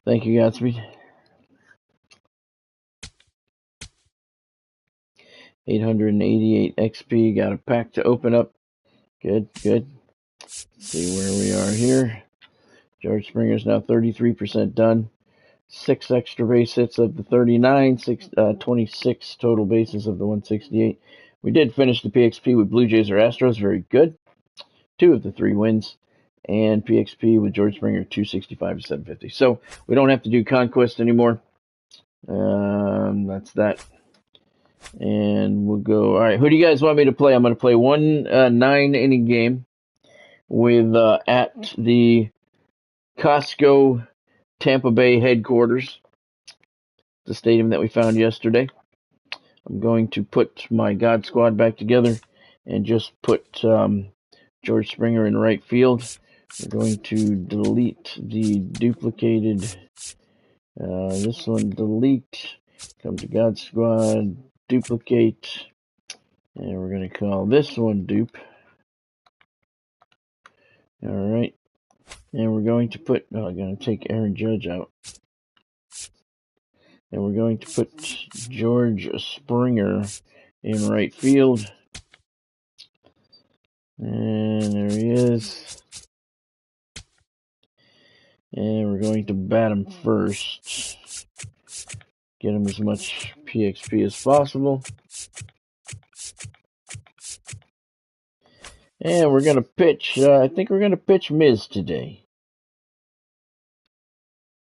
Thank you, Godspeed. 888 XP. Got a pack to open up. Good, good. Let's see where we are here. George Springer's now 33% done. 6 extra base hits of the 39, 26 total bases of the 168. We did finish the PXP with Blue Jays or Astros. Very good. 2 of the 3 wins. And PXP with George Springer, 265 to 750. So we don't have to do Conquest anymore. That's that. And we'll go. All right, who do you guys want me to play? I'm going to play one 9-inning game with at the Costco Tampa Bay headquarters, the stadium that we found yesterday. I'm going to put my God Squad back together and just put George Springer in right field. We're going to delete the duplicated, this one, delete, come to God Squad, duplicate, and we're going to call this one dupe. Alright, and we're going to put, I'm going to take Aaron Judge out. And we're going to put George Springer in right field. And there he is. And we're going to bat him first. Get him as much PXP as possible. And we're going to pitch, I think we're going to pitch Miz today.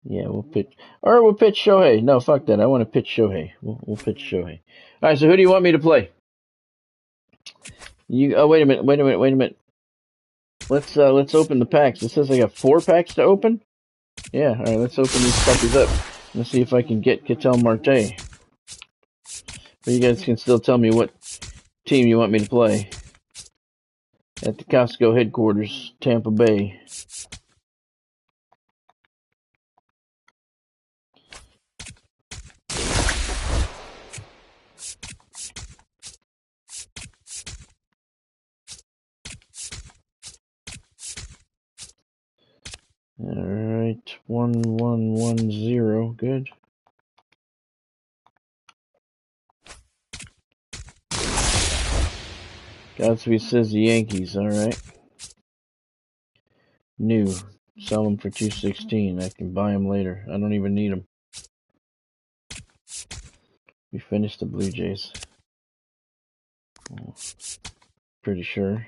Yeah, we'll pitch, or we'll pitch Shohei. No, fuck that. I want to pitch Shohei. We'll pitch Shohei. All right, so who do you want me to play? Oh, wait a minute. Let's open the packs. It says I got 4 packs to open. Yeah, all right. Let's open these puppies up. Let's see if I can get Ketel Marte. But you guys can still tell me what team you want me to play at the Costco headquarters, Tampa Bay. Alright, 1110, good. Godspeed says the Yankees, alright. New, sell them for $216. I can buy them later. I don't even need them. We finished the Blue Jays. Pretty sure.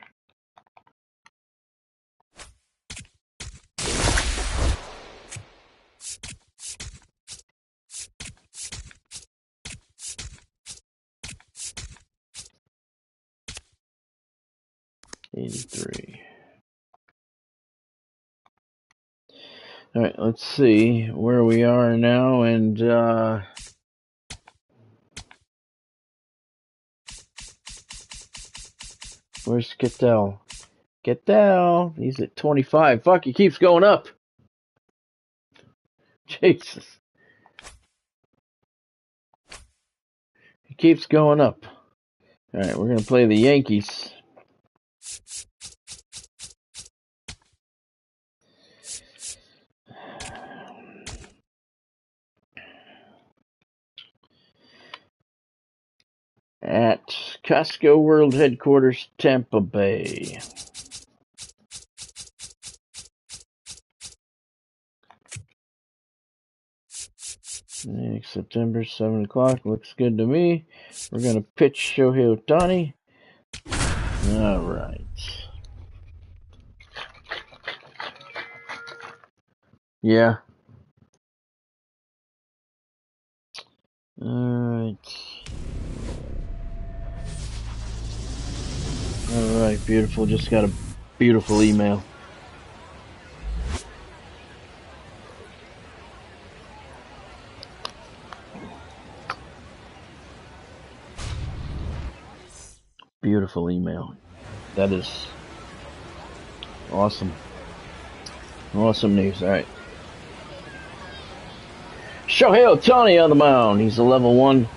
83. All right, let's see where we are now, and where's Goodell? Goodell, he's at 25. Fuck, he keeps going up. Jesus. He keeps going up. All right, we're going to play the Yankees. At Costco World Headquarters, Tampa Bay. Next September, 7 o'clock. Looks good to me. We're going to pitch Shohei Ohtani. All right. Yeah. All right, beautiful. Just got a beautiful email. Beautiful email. That is awesome. Awesome news. All right. Shohei Ohtani on the mound. He's a level 1,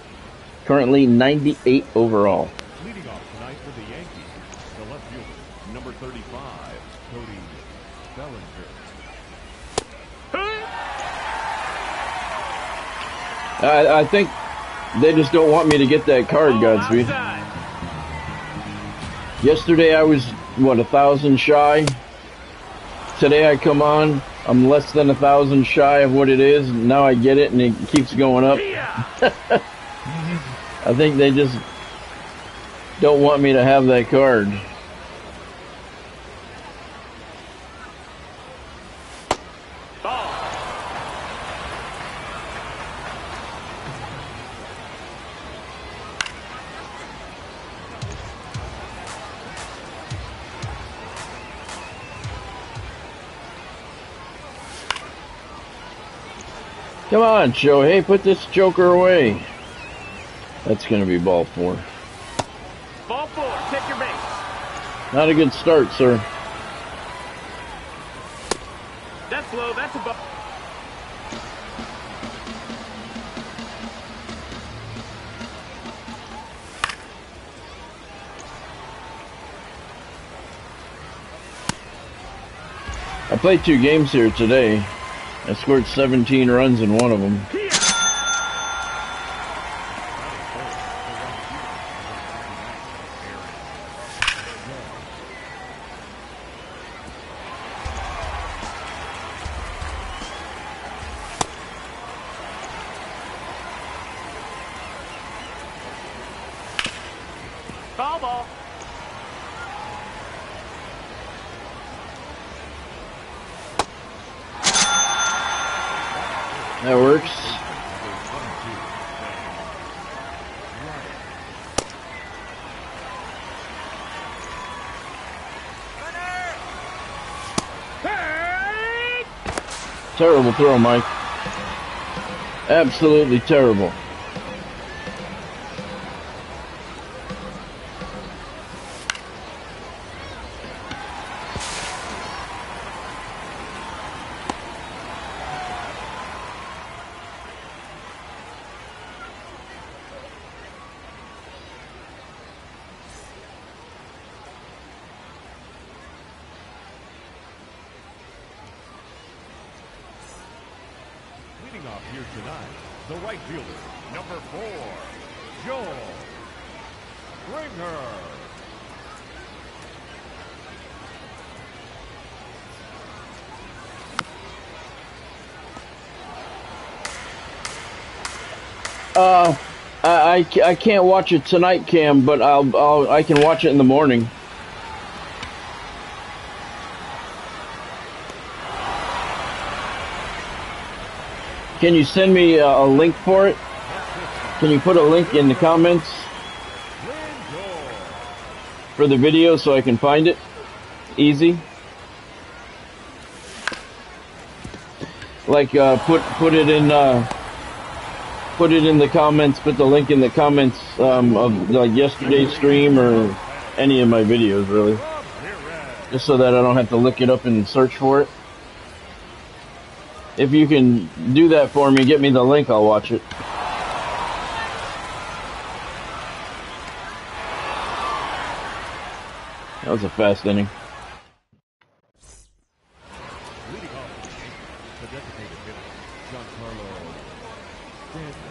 currently 98 overall. Leading off tonight for the Yankees, the left fielder, number 35, Cody Bellinger. I think they just don't want me to get that card, Godspeed. Yesterday I was, 1,000 shy? Today I come on, I'm less than 1,000 shy of what it is. Now I get it and it keeps going up. I think they just don't want me to have that card. Come on, Shohei, put this joker away. That's going to be ball 4. Ball 4, take your base. Not a good start, sir. That's low, that's a ball. I played 2 games here today. I scored 17 runs in one of them. Foul ball. That works. Terrible throw, Mike. Absolutely terrible. Leading off here tonight, the right fielder, number 4, Joel Springer. I can't watch it tonight, Cam, but I can watch it in the morning. Can you send me a link for it? Can you put a link in the comments? for the video so I can find it easy. Like put it in the comments. Put the link in the comments of like yesterday's stream or any of my videos, really, just so that I don't have to look it up and search for it. If you can do that for me, get me the link, I'll watch it. That was a fast inning. Leading off the game, the designated hitter, Giancarlo Stanton.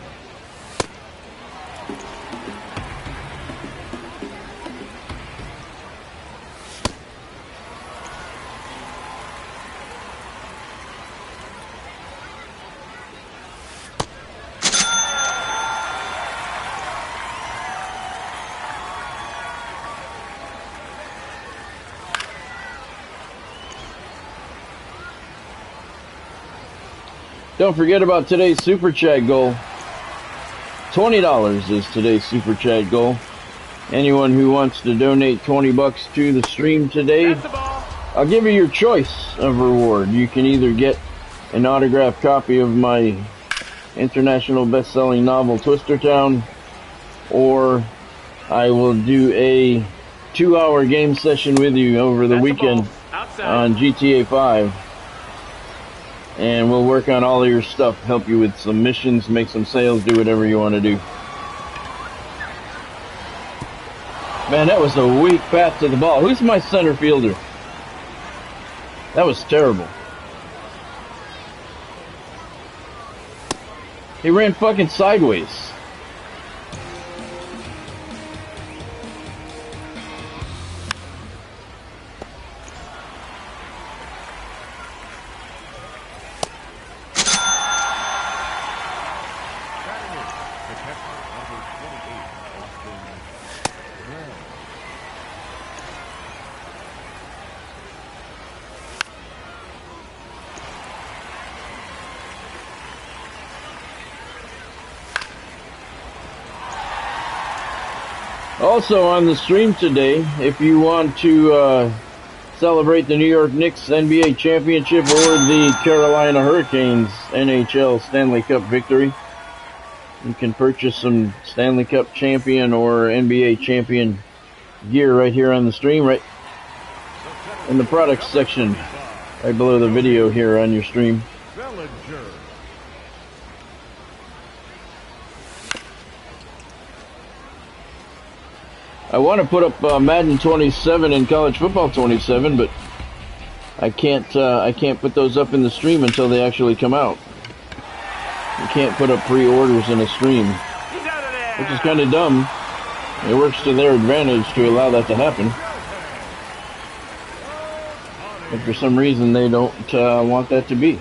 Don't forget about today's Super Chat goal. $20 is today's Super Chat goal. Anyone who wants to donate 20 bucks to the stream today, That's the ball. I'll give you your choice of reward. You can either get an autographed copy of my international best-selling novel Twister Town, or I will do a 2-hour game session with you over the That's the weekend ball. Outside. on GTA 5. And we'll work on all of your stuff, help you with some missions, make some sales, do whatever you want to do. Man, that was a weak pass to the ball. Who's my center fielder? That was terrible. He ran fucking sideways. Batting in, the catcher, number 28, Austin Brown. Also on the stream today, if you want to celebrate the New York Knicks NBA championship or the Carolina Hurricanes NHL Stanley Cup victory, you can purchase some Stanley Cup champion or NBA champion gear right here on the stream, right in the products section, right below the video here on your stream. Bellinger. I want to put up Madden 27 and College Football 27, but I can't put those up in the stream until they actually come out. You can't put up pre-orders in a stream, He's out of there. which is kind of dumb. It works to their advantage to allow that to happen. But for some reason they don't want that to be.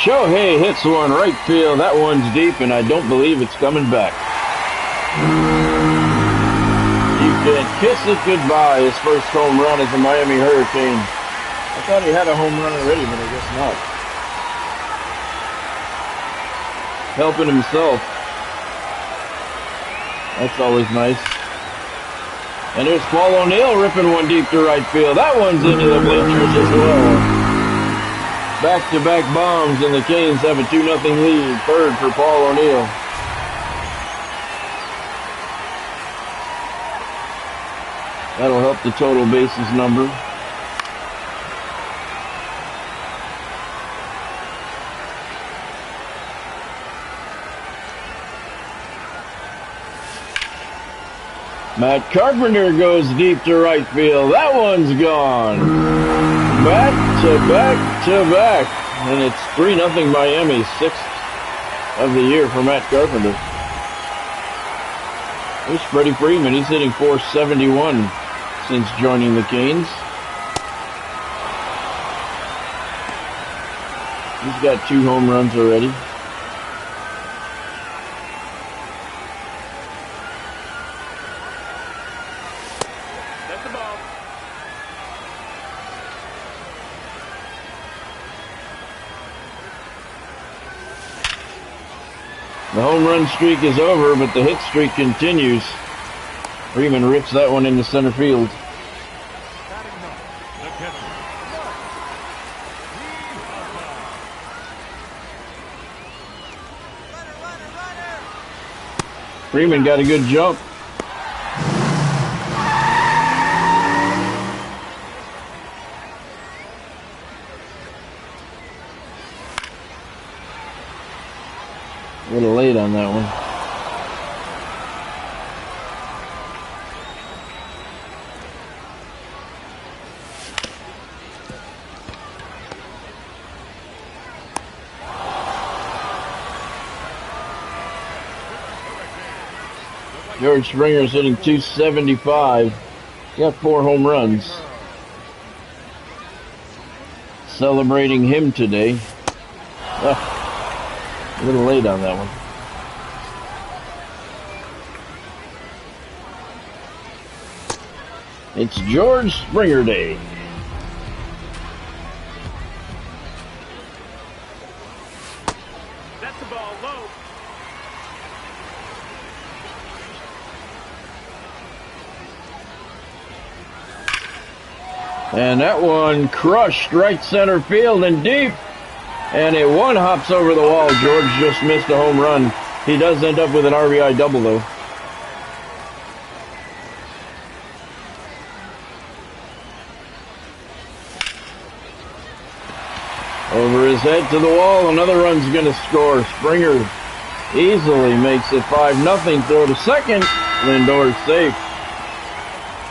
Shohei hits one right field. That one's deep, and I don't believe it's coming back. You can kiss it goodbye. His first home run as a Miami Hurricane. I thought he had a home run already, but I guess not. Helping himself. That's always nice. And there's Paul O'Neill ripping one deep to right field. That one's into the bleachers as well. Back-to-back bombs, and the Canes have a 2-0 lead. Third for Paul O'Neill. That'll help the total bases number. Matt Carpenter goes deep to right field. That one's gone. Back to back to back. And it's 3-0 Miami, 6th of the year for Matt Carpenter. There's Freddie Freeman. He's hitting .471 since joining the Canes. He's got 2 home runs already. That's the ball. The home run streak is over, but the hit streak continues. Freeman rips that one into center field. Batting ninth, the catcher, Mark Iwata. Freeman got a good jump. A little late on that one. George Springer's hitting .275. Got 4 home runs. Celebrating him today. A little late on that one. It's George Springer Day. That's the ball low. And that one crushed right center field and deep. And it one hops over the wall. George just missed a home run. He does end up with an RBI double, though. Over his head to the wall. Another run's going to score. Springer easily makes it 5-0. Throw to second. Lindor's safe.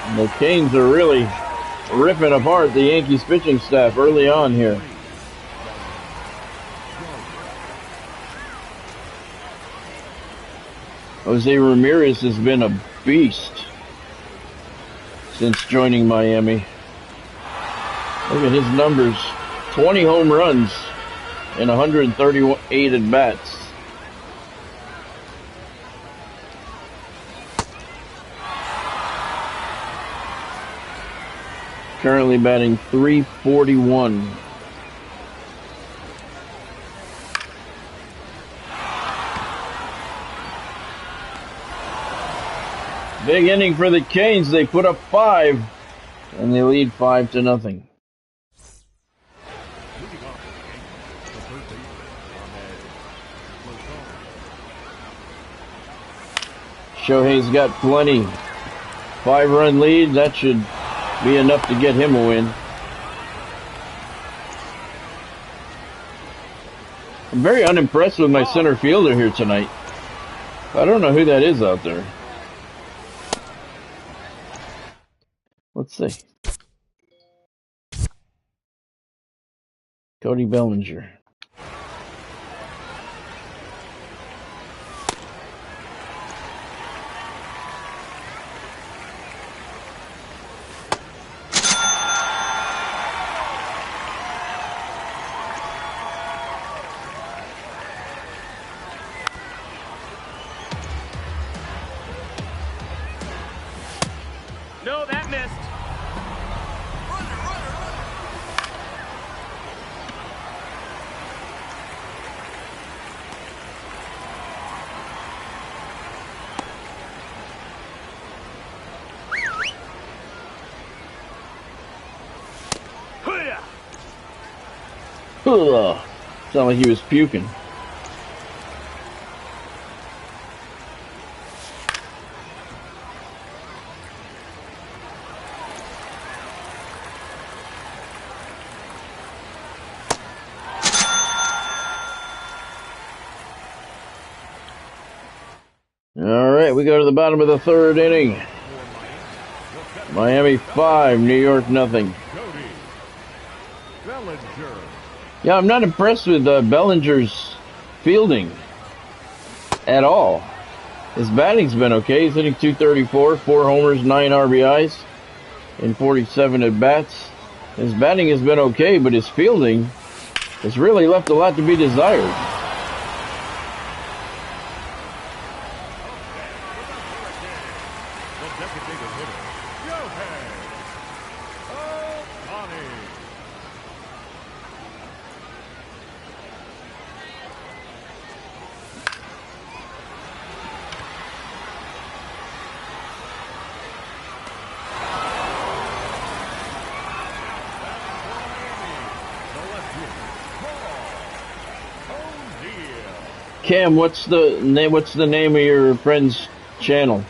And the Canes are really ripping apart the Yankees pitching staff early on here. Jose Ramirez has been a beast since joining Miami. Look at his numbers. 20 home runs and 138 at-bats. Currently batting .341. Big inning for the Canes. They put up 5, and they lead 5-0. Moving on to the Yankees, the third baseman, Ahmed Lozano. Shohei's got plenty. 5-run lead. That should be enough to get him a win. I'm very unimpressed with my center fielder here tonight. I don't know who that is out there. Let's see. Cody Bellinger. No, that missed. Hoo-yah! Ugh. Sounded like he was puking. All right, we go to the bottom of the third inning. Miami 5, New York nothing. Cody Bellinger. Yeah, I'm not impressed with Bellinger's fielding at all. His batting's been okay. He's hitting .234, 4 homers, 9 RBIs, and 47 at-bats. His batting has been okay, but his fielding has really left a lot to be desired. The designated hitter, Shohei Ohtani. Cam, what's the name of your friend's channel?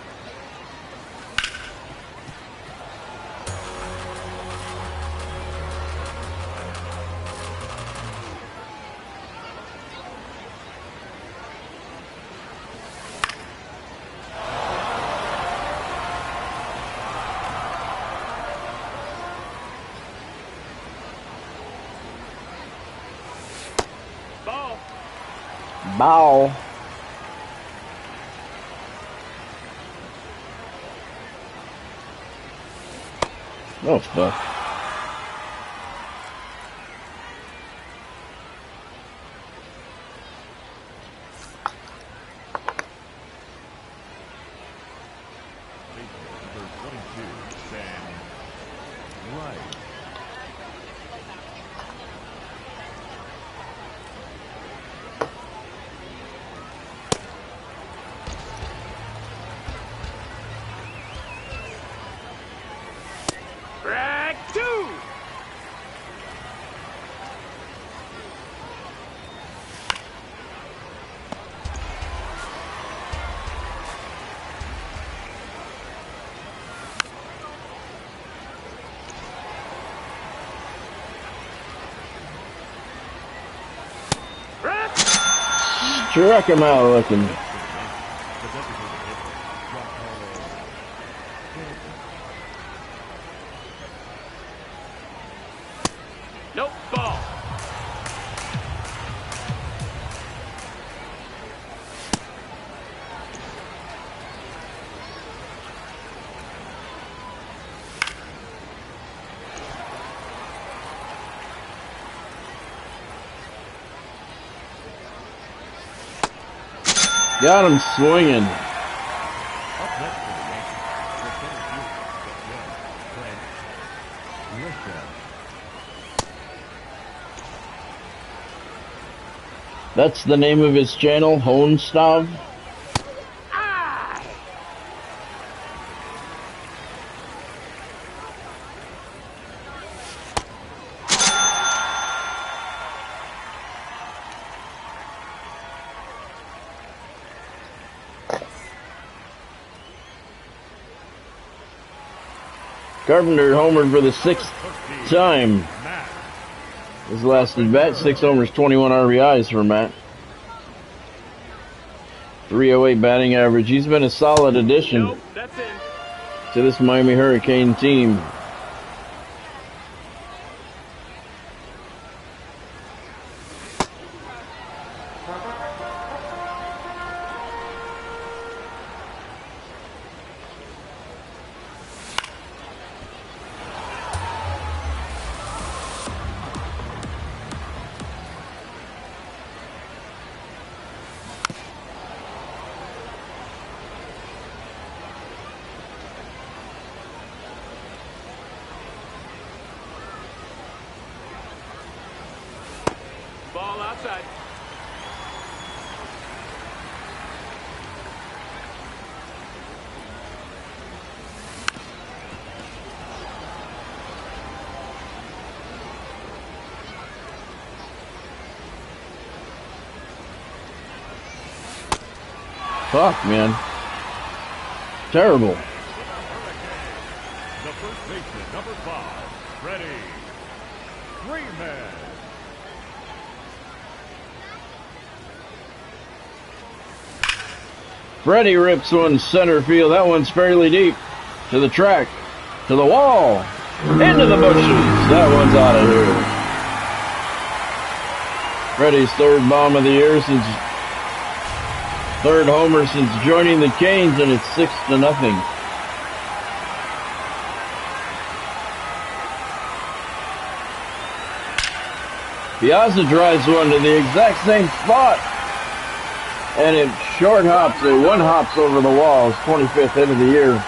Ball. Bow. Oh fuck. Number 22, Sam Wright. Drag 2. Drag. Struck him out looking. The designated hitter, Giancarlo Stanton. Nope. Ball. Got him swinging. Up next for the Yankees, the center fielder, Trent Grisham. That's the name of his channel, Honestav. Ah! Carpenter homered for the sixth time. Matt His last at bat, 6 homers, 21 RBIs for Matt. 308 batting average. He's been a solid addition Nope. That's in. to this Miami Hurricane team. Ball outside. Fuck, man. Terrible. the first baseman, number 5, Freddie Freeman. Freddie rips one center field. That one's fairly deep. To the track. To the wall. Into the bushes. That one's out of here. Freddie's third bomb of the year since third homer since joining the Canes, and it's 6-0. Piazza drives one to the exact same spot, and it short hops, it one hops over the wall. His 25th hit of the year.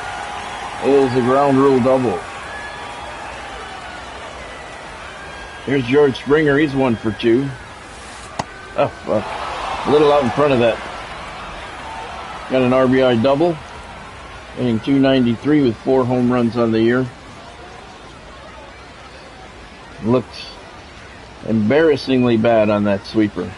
It is a ground rule double. Here's George Springer. He's 1 for 2. Oh, fuck. A little out in front of that. Got an RBI double. Hitting .293 with 4 home runs on the year. Looked embarrassingly bad on that sweeper.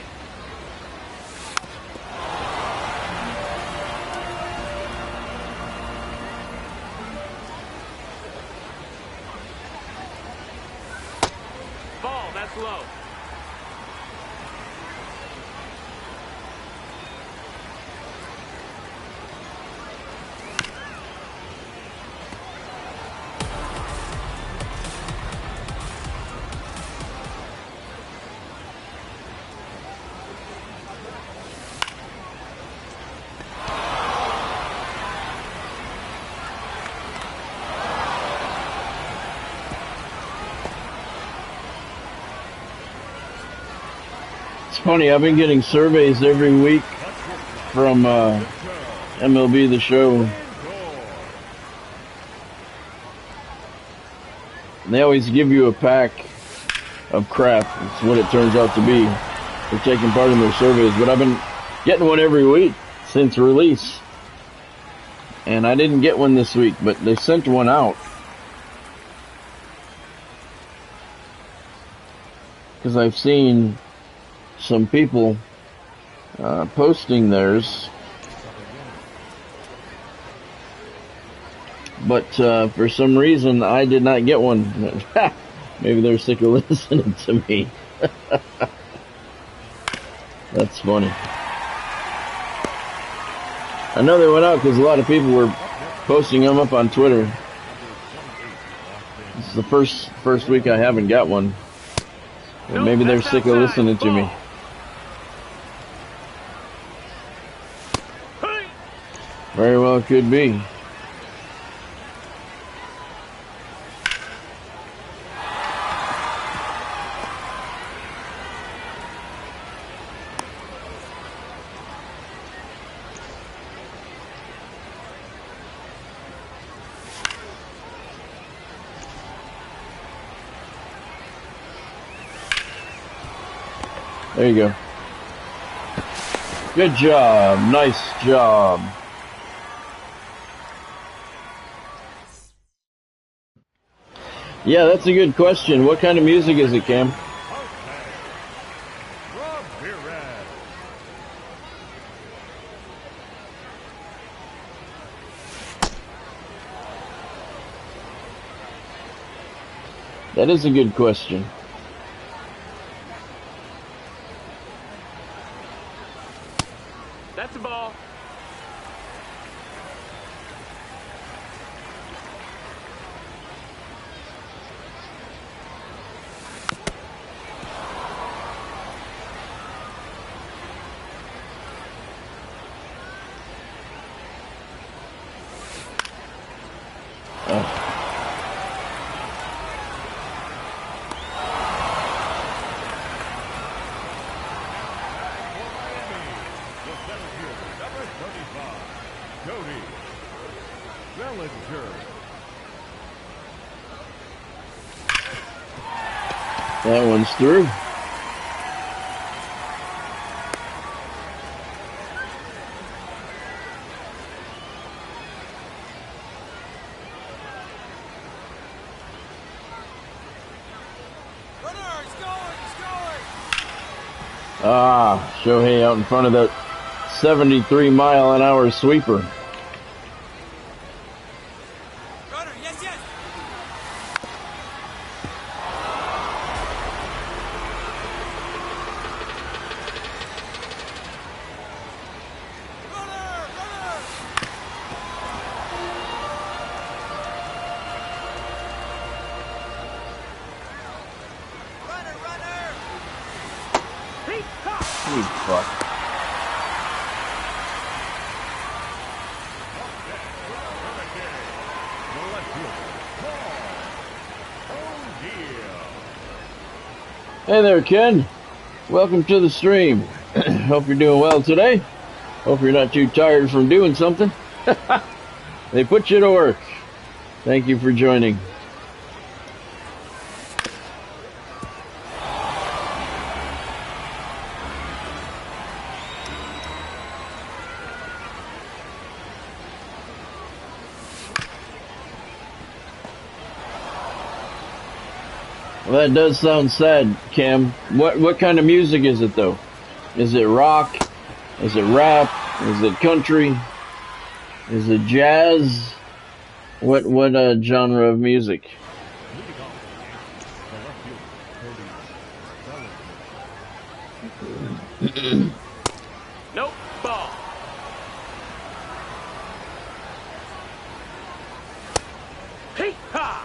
slow. It's funny, I've been getting surveys every week from MLB The Show. They always give you a pack of crap. It's what it turns out to be for taking part in their surveys. But I've been getting one every week since release. And I didn't get one this week, but they sent one out. Because I've seen some people posting theirs. But for some reason, I did not get one. Maybe they're sick of listening to me. That's funny. I know they went out because a lot of people were posting them up on Twitter. This is the first week I haven't got one. But maybe they're sick of listening to me. Very well could be. There you go. Good job. Nice job. Yeah, that's a good question. What kind of music is it, Cam? That is a good question. That's the ball. That one's through. Ah, Shohei out in front of that 73-mile-an-hour sweeper. Runner, yes, yes. Holy fuck. Hey there, Ken. Welcome to the stream. Hope you're doing well today. Hope you're not too tired from doing something. They put you to work. Thank you for joining. Well, that does sound sad, Cam. What kind of music is it, though? Is it rock? Is it rap? Is it country? Is it jazz? What genre of music? Nope, ball. Hey, ha!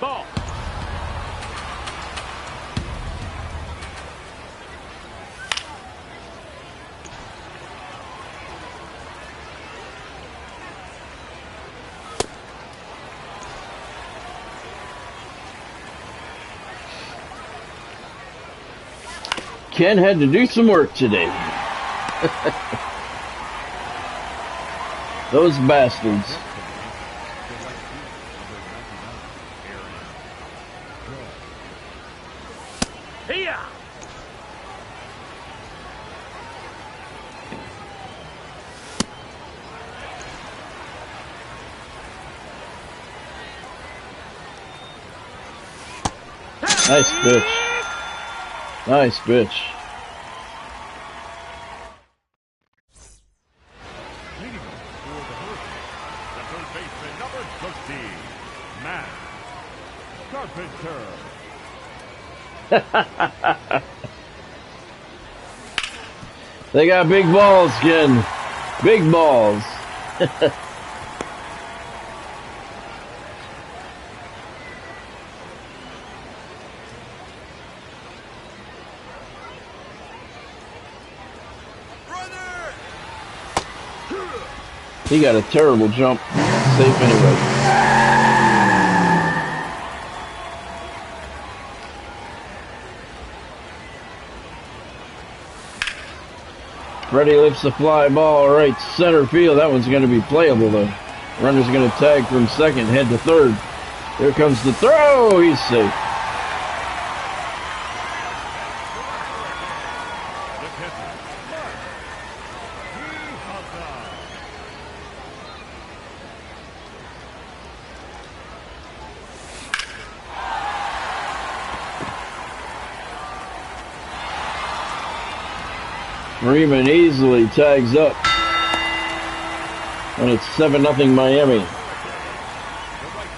Ball. Ken had to do some work today. Those bastards. Here. Nice pitch. Nice pitch. Leading off for the Hurricanes, the third baseman, number 13, Matt Carpenter. They got big balls, Ken. Big balls. Brother! He got a terrible jump. Safe anyway. Freddie lifts the fly ball right center field. That one's going to be playable though. Runner's going to tag from second, head to third. Here comes the throw. He's safe. The catcher, Mark Mihasa. Freeman easily tags up. And it's 7-0 Miami. The right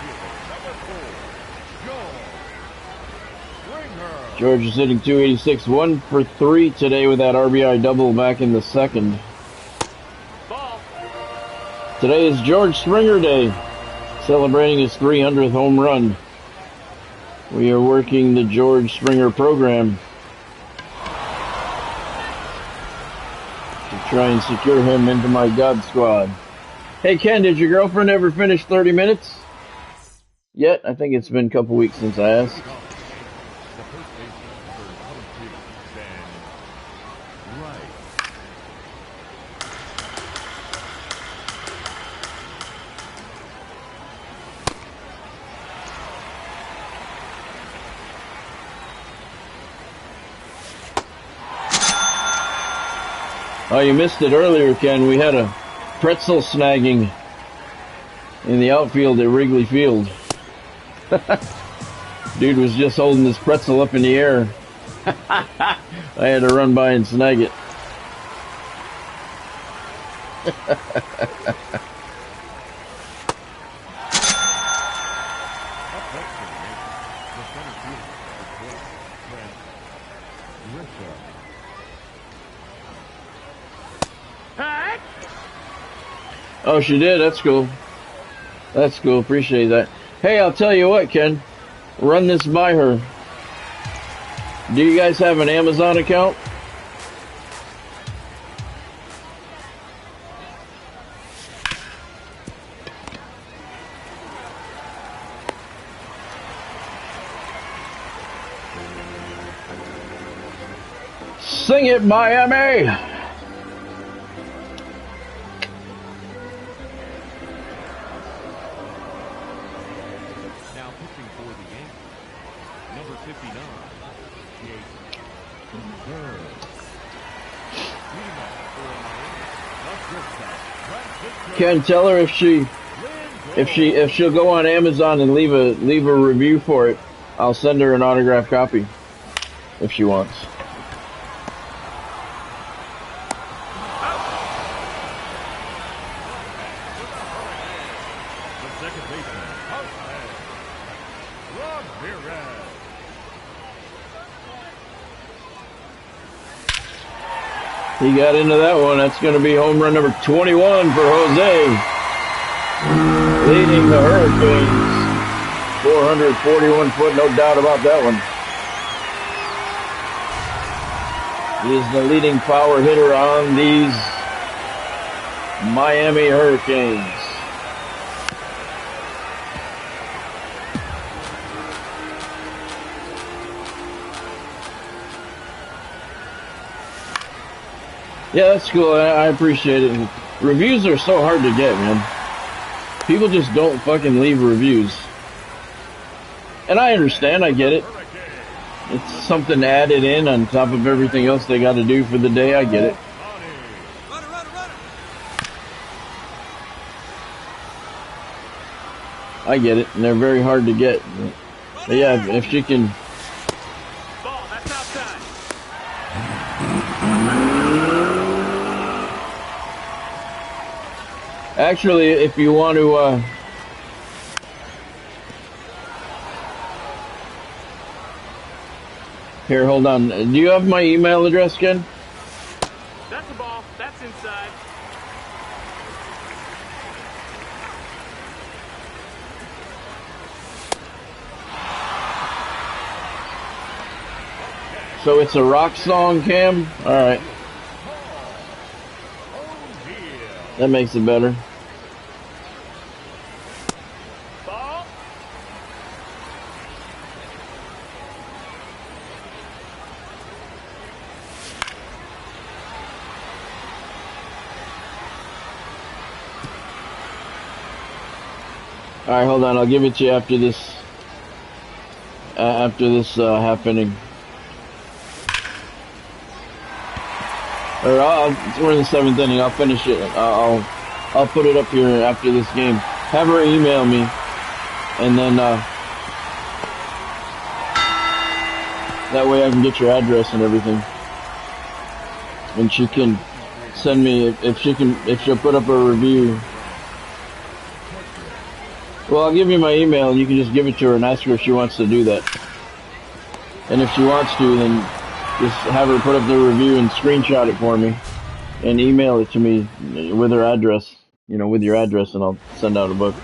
fielder, number 4, Joe Springer. George is hitting 286, 1 for 3 today with that RBI double back in the second. Ball. Today is George Springer Day, celebrating his 300th home run. We are working the George Springer program to try and secure him into my God squad. Hey Ken, did your girlfriend ever finish 30 minutes? Yet? I think it's been a couple weeks since I asked. The first baseman for number 2, Ben Wright. Oh, you missed it earlier, Ken. We had a pretzel snagging in the outfield at Wrigley Field. Dude was just holding his pretzel up in the air. I had to run by and snag it. Up next for the Yankees, the center fielder, Detroit, Trent Grisham. Hey. Oh, she did? That's cool. That's cool. Appreciate that. Hey, I'll tell you what, Ken. Run this by her. Do you guys have an Amazon account? Sing it, Miami! Now pitching for the Yankees, number 59, Jake Bird. Leading off for Miami, Ken, tell her if she'll go on Amazon and leave a review for it, I'll send her an autographed copy if she wants. He got into that one. That's going to be home run number 21 for Jose. Leading the Hurricanes. 441 foot, no doubt about that one. He is the leading power hitter on these Miami Hurricanes. Yeah, that's cool. I appreciate it. Reviews are so hard to get, man. People just don't fucking leave reviews. And I understand, I get it. It's something added in on top of everything else they got to do for the day. I get it. Runner, runner, runner. I get it. And they're very hard to get. But yeah, if she can... Ball, that's outside. Actually, if you want to, here, hold on. Do you have my email address, Ken? That's a ball. That's inside. So it's a rock song, Cam? Alright. That makes it better. Ball. Alright, hold on. I'll give it to you after this. Happening. Or we're in the 7th inning. I'll finish it. I'll put it up here after this game. Have her email me, and then that way I can get your address and everything, and she can send me if she'll put up a review. Well, I'll give you my email, and you can just give it to her and ask her if she wants to do that. And if she wants to, then just have her put up the review and screenshot it for me and email it to me with her address, with your address, and I'll send out a book.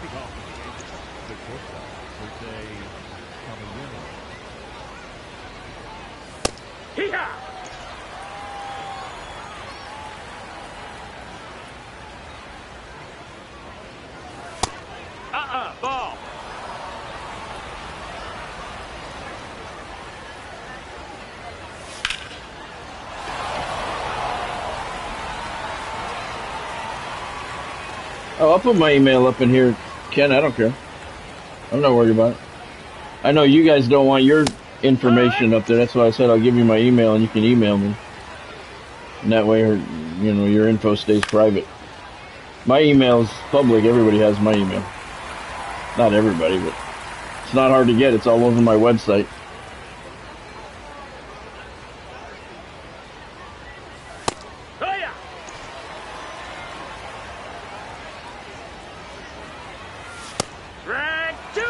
Hee-haw! Ball. Oh, I'll put my email up in here, Ken. I don't care. I'm not worried about it. I know you guys don't want your information up there. That's why I said I'll give you my email and you can email me. And that way, your info stays private. My email is public. Everybody has my email. Not everybody, but it's not hard to get. It's all over my website. Hiya! Drag 2!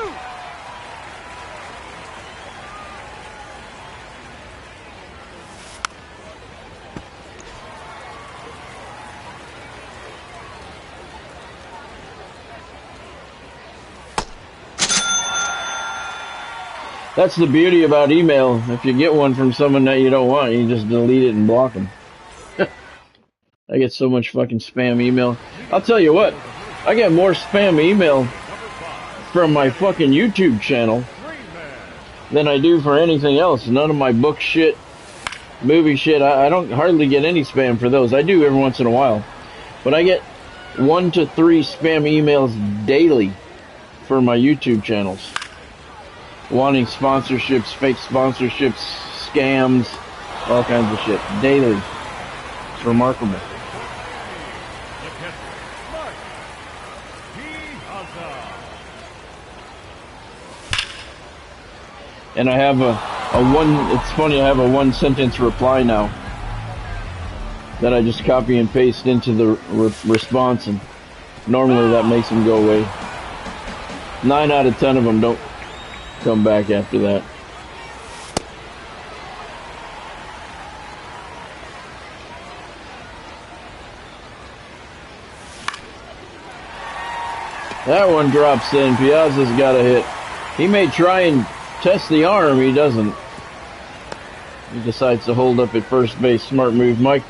That's the beauty about email. If you get one from someone that you don't want, you just delete it and block them. I get so much fucking spam email. I'll tell you what, I get more spam email from my fucking YouTube channel than I do for anything else. None of my book shit, movie shit, I don't hardly get any spam for those. I do every once in a while. But I get 1 to 3 spam emails daily for my YouTube channels. Wanting sponsorships, fake sponsorships, scams, all kinds of shit. Daily. It's remarkable. And I have a one. It's funny. I have a one sentence reply now that I just copy and paste into the response, and normally that makes them go away. 9 out of 10 of them don't come back after that. That one drops in. Piazza's got a hit. He may try and test the arm. He doesn't. He decides to hold up at first base. Smart move, Mike.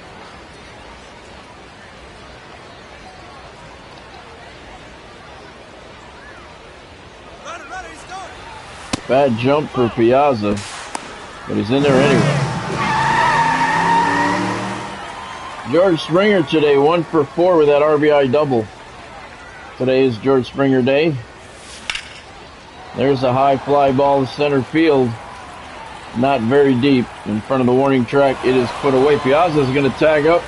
Runner, he's going. Bad jump for Piazza, but he's in there anyway. George Springer today, 1 for 4 with that RBI double. Today is George Springer Day. There's a high fly ball to center field. Not very deep. In front of the warning track, it is put away. Piazza is going to tag up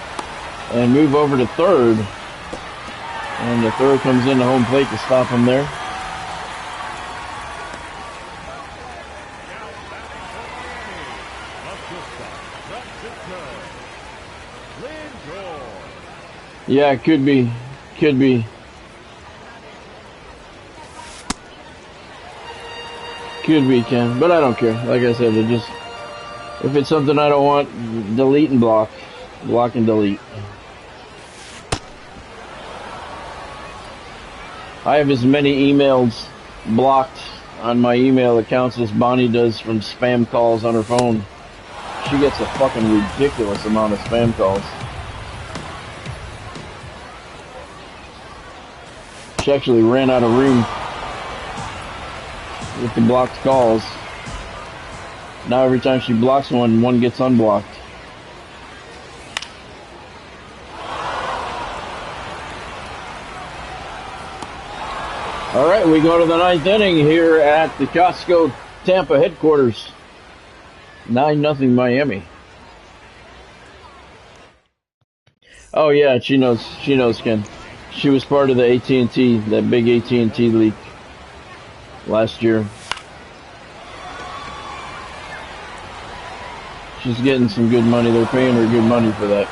and move over to third. And the third comes into home plate to stop him there. Yeah, it could be. Could be. Could be, Ken. But I don't care. Like I said, if it's something I don't want, delete and block. Block and delete. I have as many emails blocked on my email accounts as Bonnie does from spam calls on her phone. She gets a fucking ridiculous amount of spam calls. She actually ran out of room with the blocked calls. Now every time she blocks one gets unblocked. All right, we go to the 9th inning here at the Costco Tampa headquarters. 9-0 Miami. Oh yeah, she knows, Ken. She was part of the AT&T, that big AT&T leak last year. She's getting some good money. They're paying her good money for that.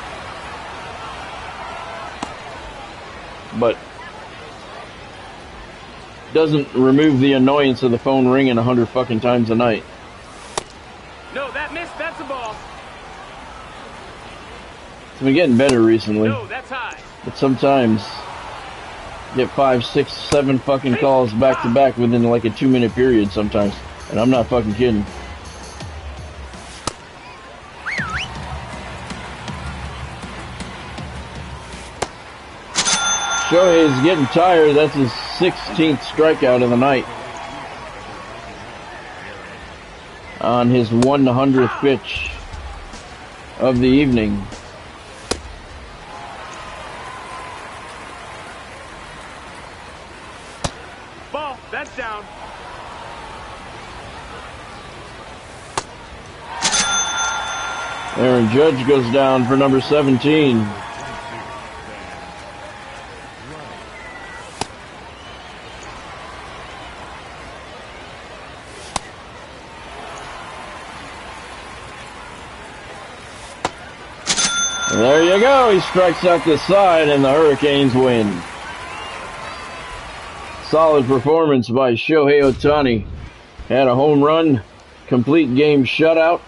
But doesn't remove the annoyance of the phone ringing 100 fucking times a night. No, that missed. That's a ball. It's been getting better recently. No, that's high. But sometimes get 5, 6, 7 fucking calls back to back within like a 2-minute period sometimes. And I'm not fucking kidding. Shohei's getting tired. That's his 16th strikeout of the night. On his 100th pitch of the evening. Ball, that's down. Aaron Judge goes down for number 17. There you go. He strikes out the side and the Hurricanes win. Solid performance by Shohei Ohtani. Had a home run, complete game shutout.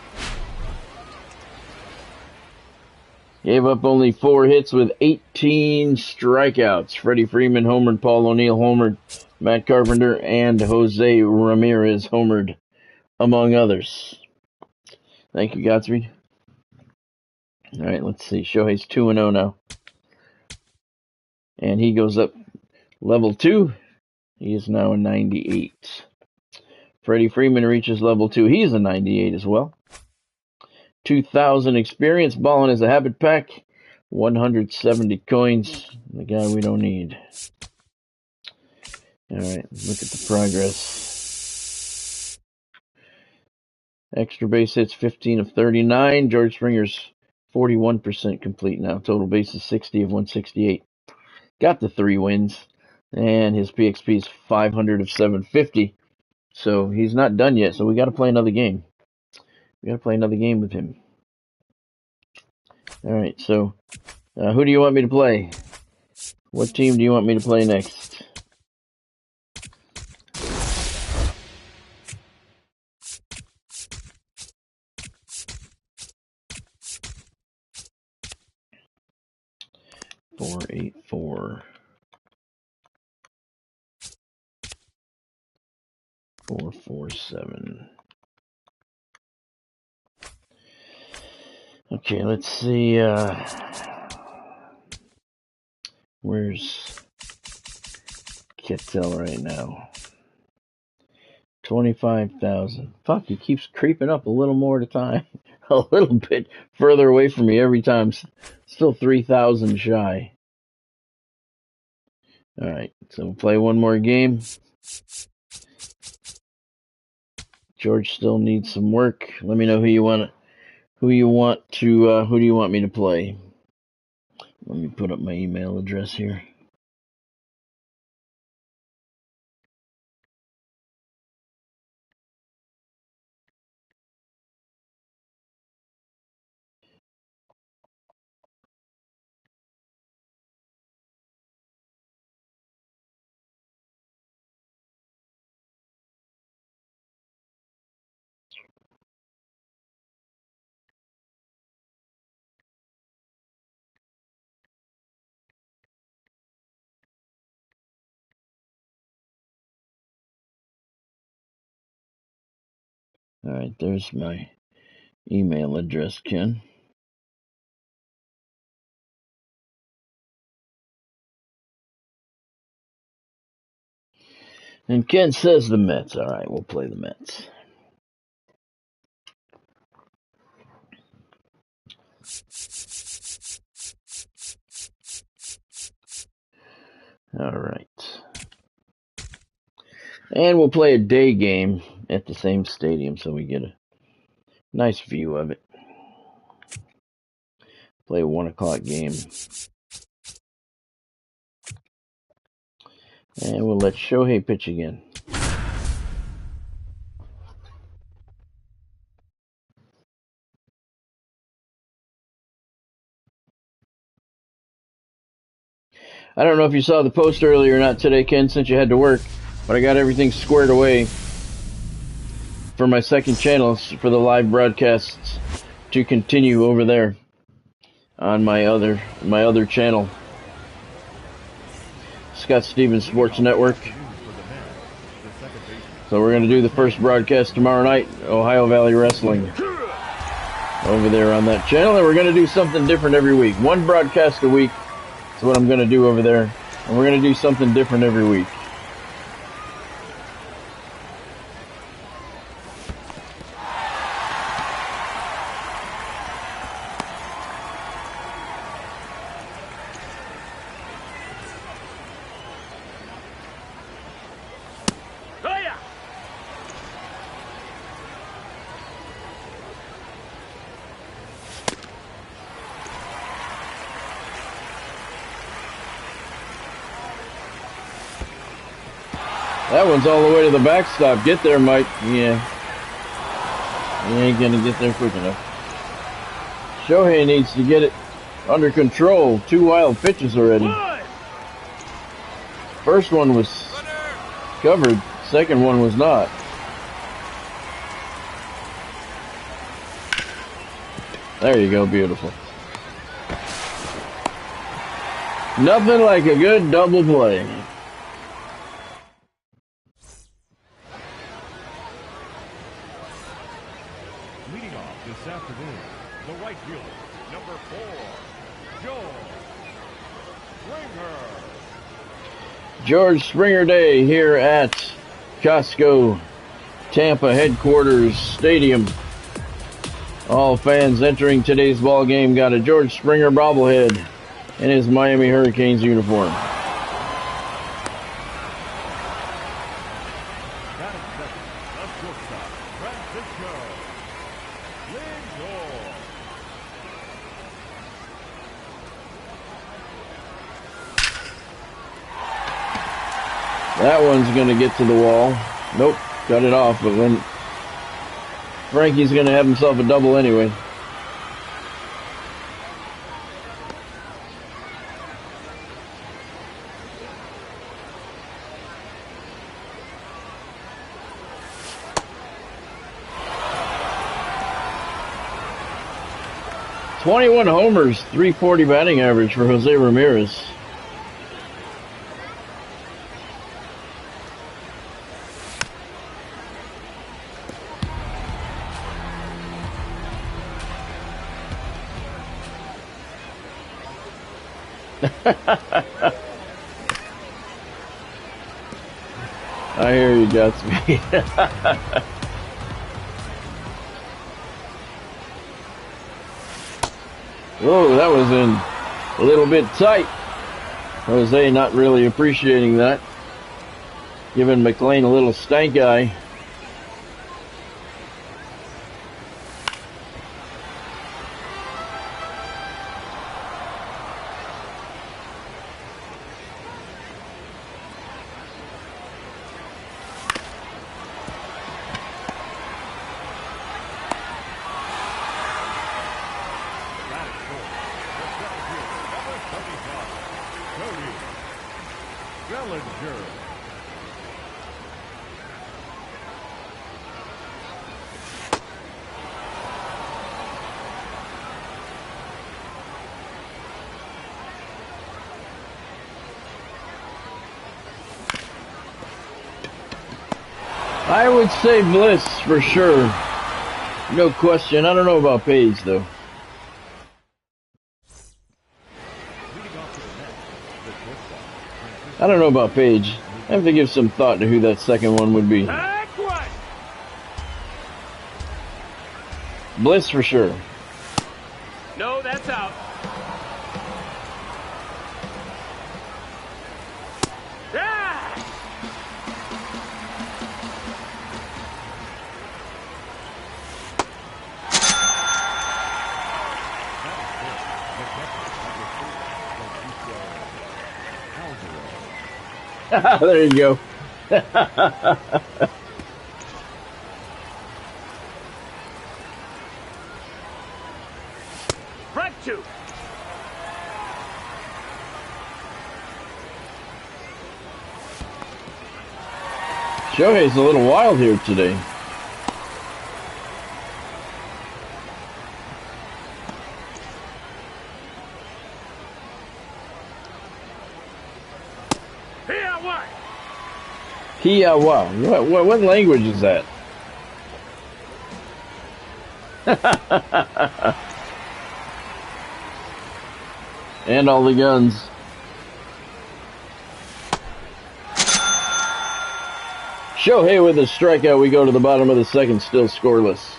Gave up only 4 hits with 18 strikeouts. Freddie Freeman homered, Paul O'Neill homered, Matt Carpenter and Jose Ramirez homered, among others. Thank you, Godspeed. All right, let's see. Shohei's 2-0 now. And he goes up level 2. He is now a 98. Freddie Freeman reaches level 2. He's a 98 as well. 2,000 experience. Ballin is a habit pack. 170 coins. The guy we don't need. All right, look at the progress. Extra base hits 15 of 39. George Springer's 41% complete now. Total base is 60 of 168. Got the 3 wins. And his PXP is 500 of 750. So he's not done yet. So we got to play another game. We got to play another game with him. All right. So who do you want me to play? What team do you want me to play next? Four, 8, 4. 4, 4, 7. Okay, let's see. Where's Kittel right now? 25,000. Fuck, he keeps creeping up a little more at a time. A little bit further away from me every time. Still 3,000 shy. Alright, so we'll play one more game. George still needs some work. Let me know who do you want me to play? Let me put up my email address here. Alright, there's my email address, Ken. And Ken says the Mets. Alright, we'll play the Mets. Alright. And we'll play a day game at the same stadium so we get a nice view of it. Play a 1 o'clock game. And we'll let Shohei pitch again. I don't know if you saw the post earlier or not today, Ken, since you had to work, but I got everything squared away for my second channel for the live broadcasts to continue over there on my other channel, Scott Stevens Sports Network. So we're going to do the first broadcast tomorrow night, Ohio Valley Wrestling, over there on that channel, and we're going to do something different every week. One broadcast a week is what I'm going to do over there, and we're going to do something different every week. That one's all the way to the backstop. Get there, Mike. Yeah. He ain't going to get there quick enough. Shohei needs to get it under control. 2 wild pitches already. First one was covered. Second one was not. There you go. Beautiful. Nothing like a good double play. This afternoon, the right fielder, number 4, George Springer. George Springer Day here at Costco Tampa headquarters stadium. All fans entering today's ball game got a George Springer bobblehead in his Miami Hurricanes uniform. That one's going to get to the wall. Nope. cut it off, but when Frankie's going to have himself a double anyway. .21 homers, .340 batting average for Jose Ramirez. I hear you, Gatsby. Whoa, that was in a little bit tight. Jose not really appreciating that. Giving McLean a little stank eye. I would say Bliss for sure. No question. I don't know about Page though. I don't know about Page. I have to give some thought to who that second one would be. Bliss for sure. No, that's out. There you go. Front two. Shohei's a little wild here today. Hiawa. What language is that? And all the guns. Shohei with a strikeout. We go to the bottom of the second, still scoreless.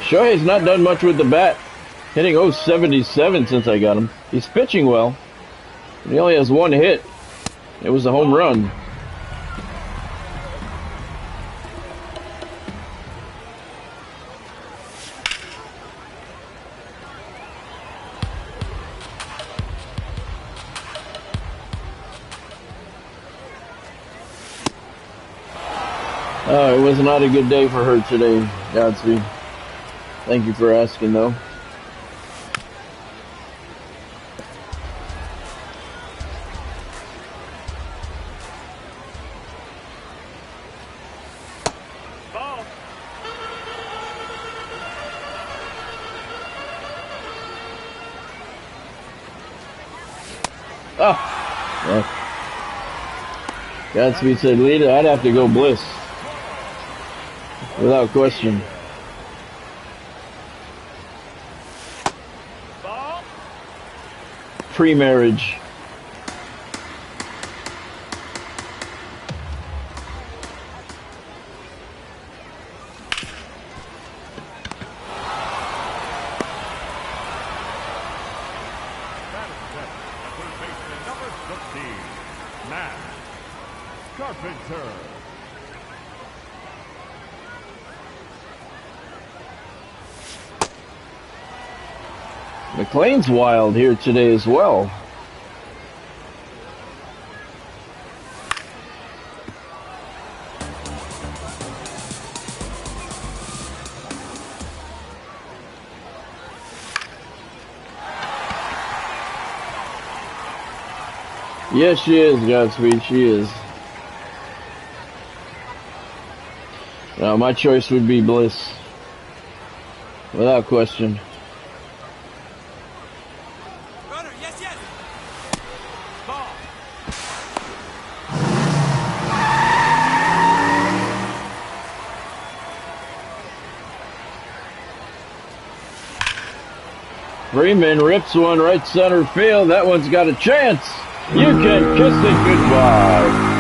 Shohei's not done much with the bat. Hitting .077 since I got him. He's pitching well. But he only has one hit. It was a home run. It was not a good day for her today, Godspeed. Thank you for asking, though. Godspeed said, Lita, I'd have to go Bliss. Without question. Pre-marriage. McLean's wild here today as well. Yes, she is, Godspeed. She is. No, my choice would be Bliss. Without question. Runner, yes, yes. Ball. Freeman rips one right center field. That one's got a chance. You can kiss it goodbye.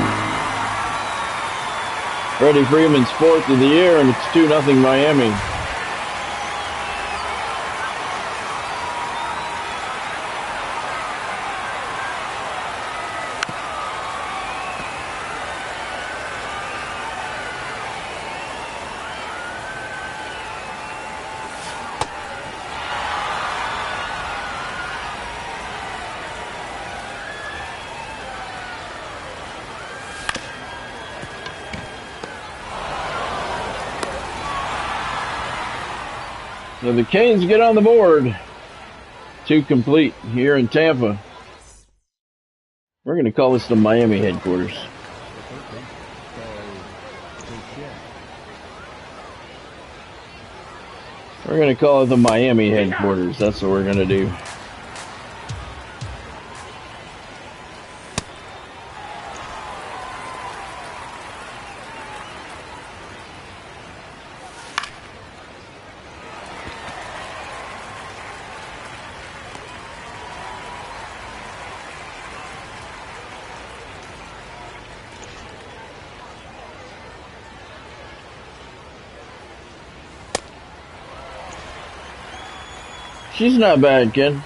Freddie Freeman's 4th of the year, and it's 2-0 Miami. So the Canes get on the board. 2 complete here in Tampa. We're going to call this the Miami headquarters. We're going to call it the Miami headquarters. That's what we're going to do. She's not bad, Ken.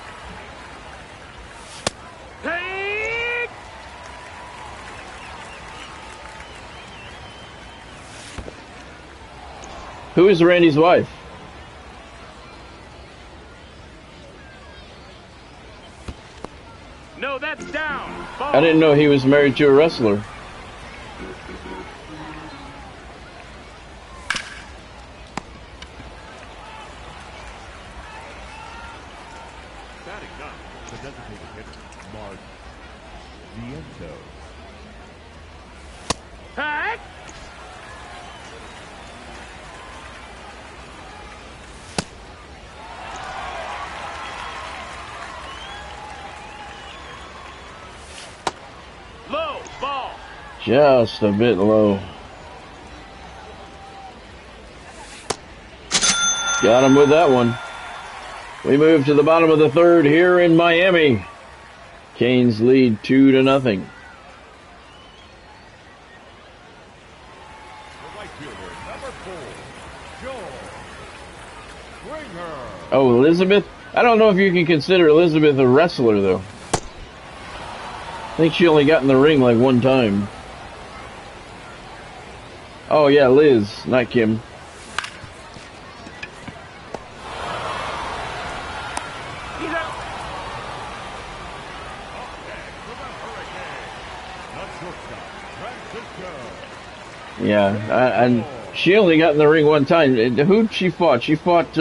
Take. Who is Randy's wife? No, that's down. Ball. I didn't know he was married to a wrestler. Batting up, the designated hitter, Mark Viento. Take. Low ball. Just a bit low. Got him with that one. We move to the bottom of the 3rd here in Miami. Canes lead 2-0. The right fielder, number 4, Joel Springer. Oh, Elizabeth? I don't know if you can consider Elizabeth a wrestler, though. I think she only got in the ring like one time. Oh, yeah, Liz, not Kim. He's up. Next to the Hurricane, the shortstop, Francisco. Yeah, and she only got in the ring one time. Who'd she fought? She fought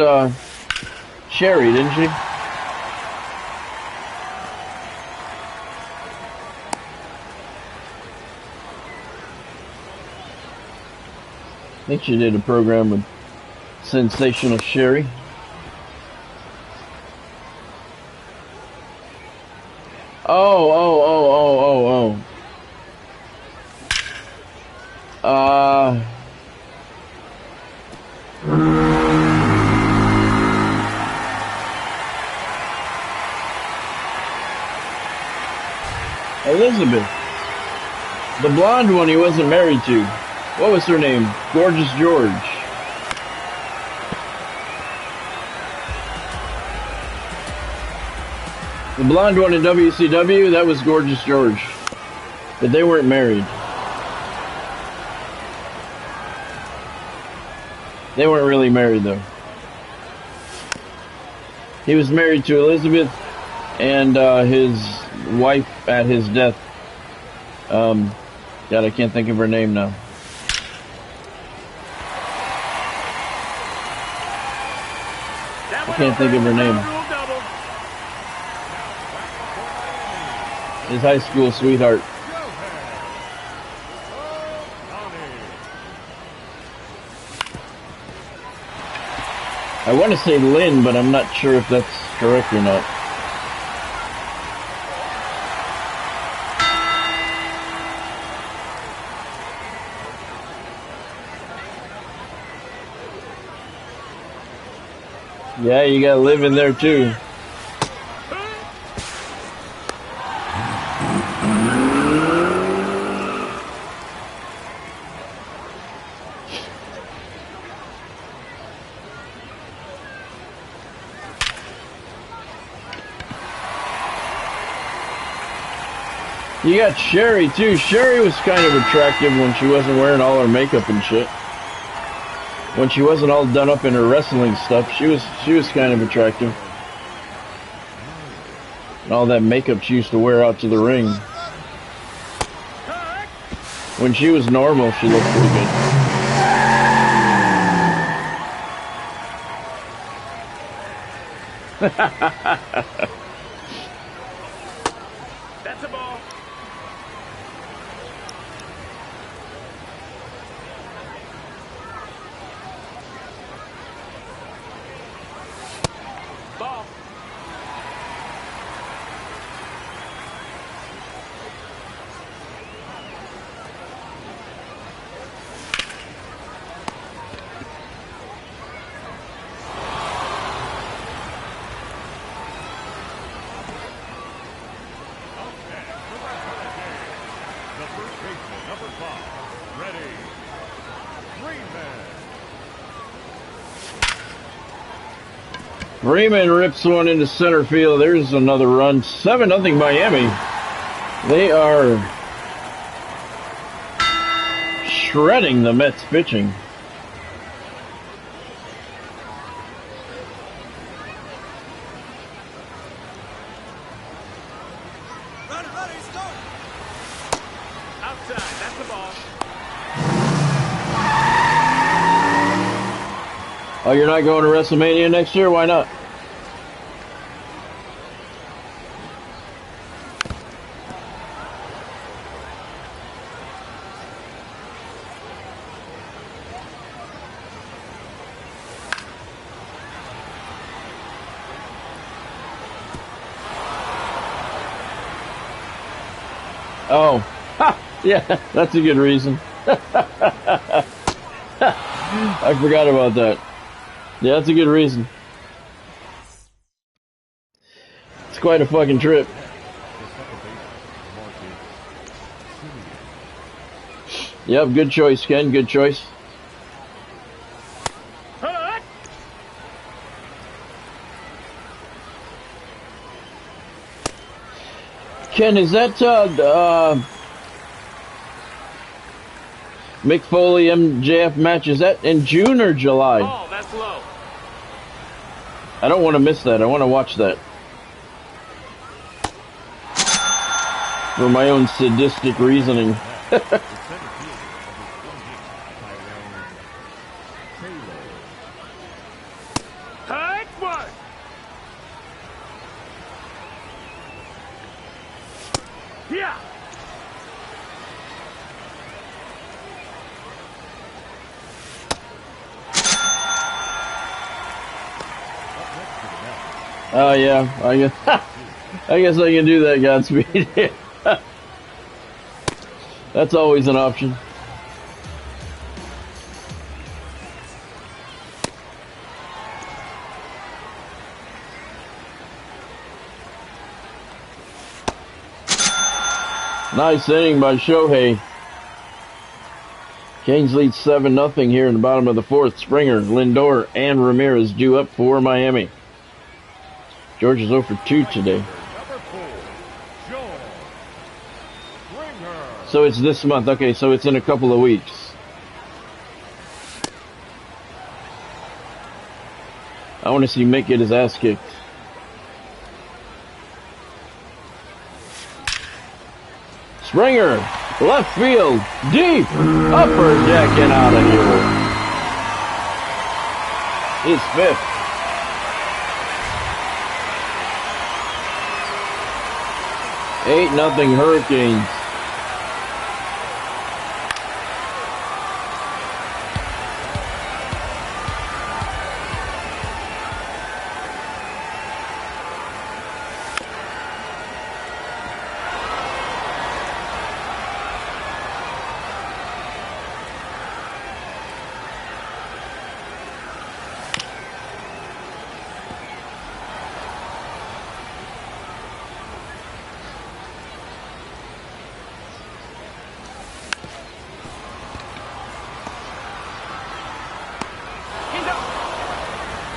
Sherry, didn't she? I think she did a program with Sensational Sherry. Oh. Elizabeth. The blonde one he wasn't married to. What was her name? Gorgeous George. The blonde one in WCW, that was Gorgeous George. But they weren't married. They weren't really married, though. He was married to Elizabeth and his wife at his death. God, I can't think of her name now. I can't think of her name. His high school sweetheart. I want to say Lynn, but I'm not sure if that's correct or not. Yeah, you gotta live in there too. You got Sherry too. Sherry was kind of attractive when she wasn't wearing all her makeup and shit. When she wasn't all done up in her wrestling stuff, she was kind of attractive. And all that makeup she used to wear out to the ring. When she was normal, she looked pretty good. That's a ball. Ball. The first baseman, number 5, ready. Freeman. Freeman rips one into center field. There's another run. 7-0 Miami. They are shredding the Mets pitching. Runner, he's going. Outside. That's the ball. Oh, you're not going to WrestleMania next year? Why not? Oh, ha, yeah, that's a good reason. I forgot about that. Yeah, that's a good reason. It's quite a fucking trip. Yep, good choice, Ken. Good choice. Hut! Ken, is that Mick Foley MJF match? Is that in June or July? Ball. That's low. I don't want to miss that. I want to watch that. For my own sadistic reasoning. The center fielder, number 28, Tyrone Taylor. Hut! One. Yeah. Oh yeah, I guess I can do that, Godspeed. That's always an option. Nice inning by Shohei. Canes lead 7-0 here in the bottom of the fourth. Springer, Lindor, and Ramirez due up for Miami. George is 0 for 2 today. Number 4, Joel Springer. So it's this month. Okay, so it's in a couple of weeks. I want to see Mick get his ass kicked. Springer, left field, deep, upper deck and out of here. His fifth. 8-0 Hurricanes.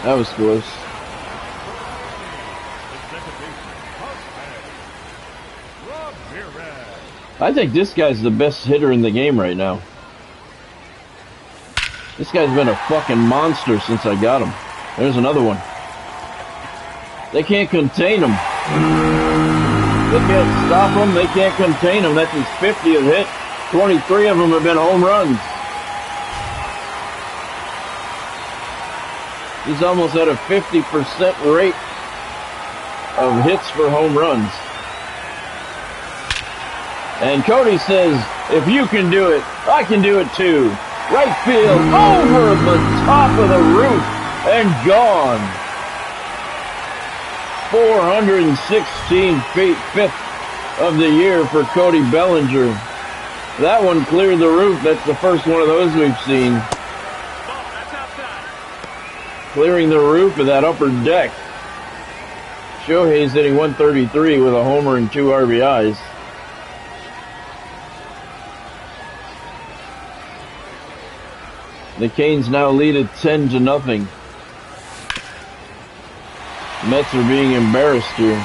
That was close. I think this guy's the best hitter in the game right now. This guy's been a fucking monster since I got him. There's another one. They can't contain him. They can't stop him. They can't contain him. That's his 50th hit. 23 of them have been home runs. He's almost at a 50% rate of hits for home runs. And Cody says, if you can do it, I can do it too. Right field, over the top of the roof, and gone. 416 feet, 5th of the year for Cody Bellinger. That one cleared the roof. That's the first one of those we've seen. Clearing the roof of that upper deck. Shohei's hitting 133 with a homer and 2 RBIs. The Canes now lead at 10-0. Mets are being embarrassed here.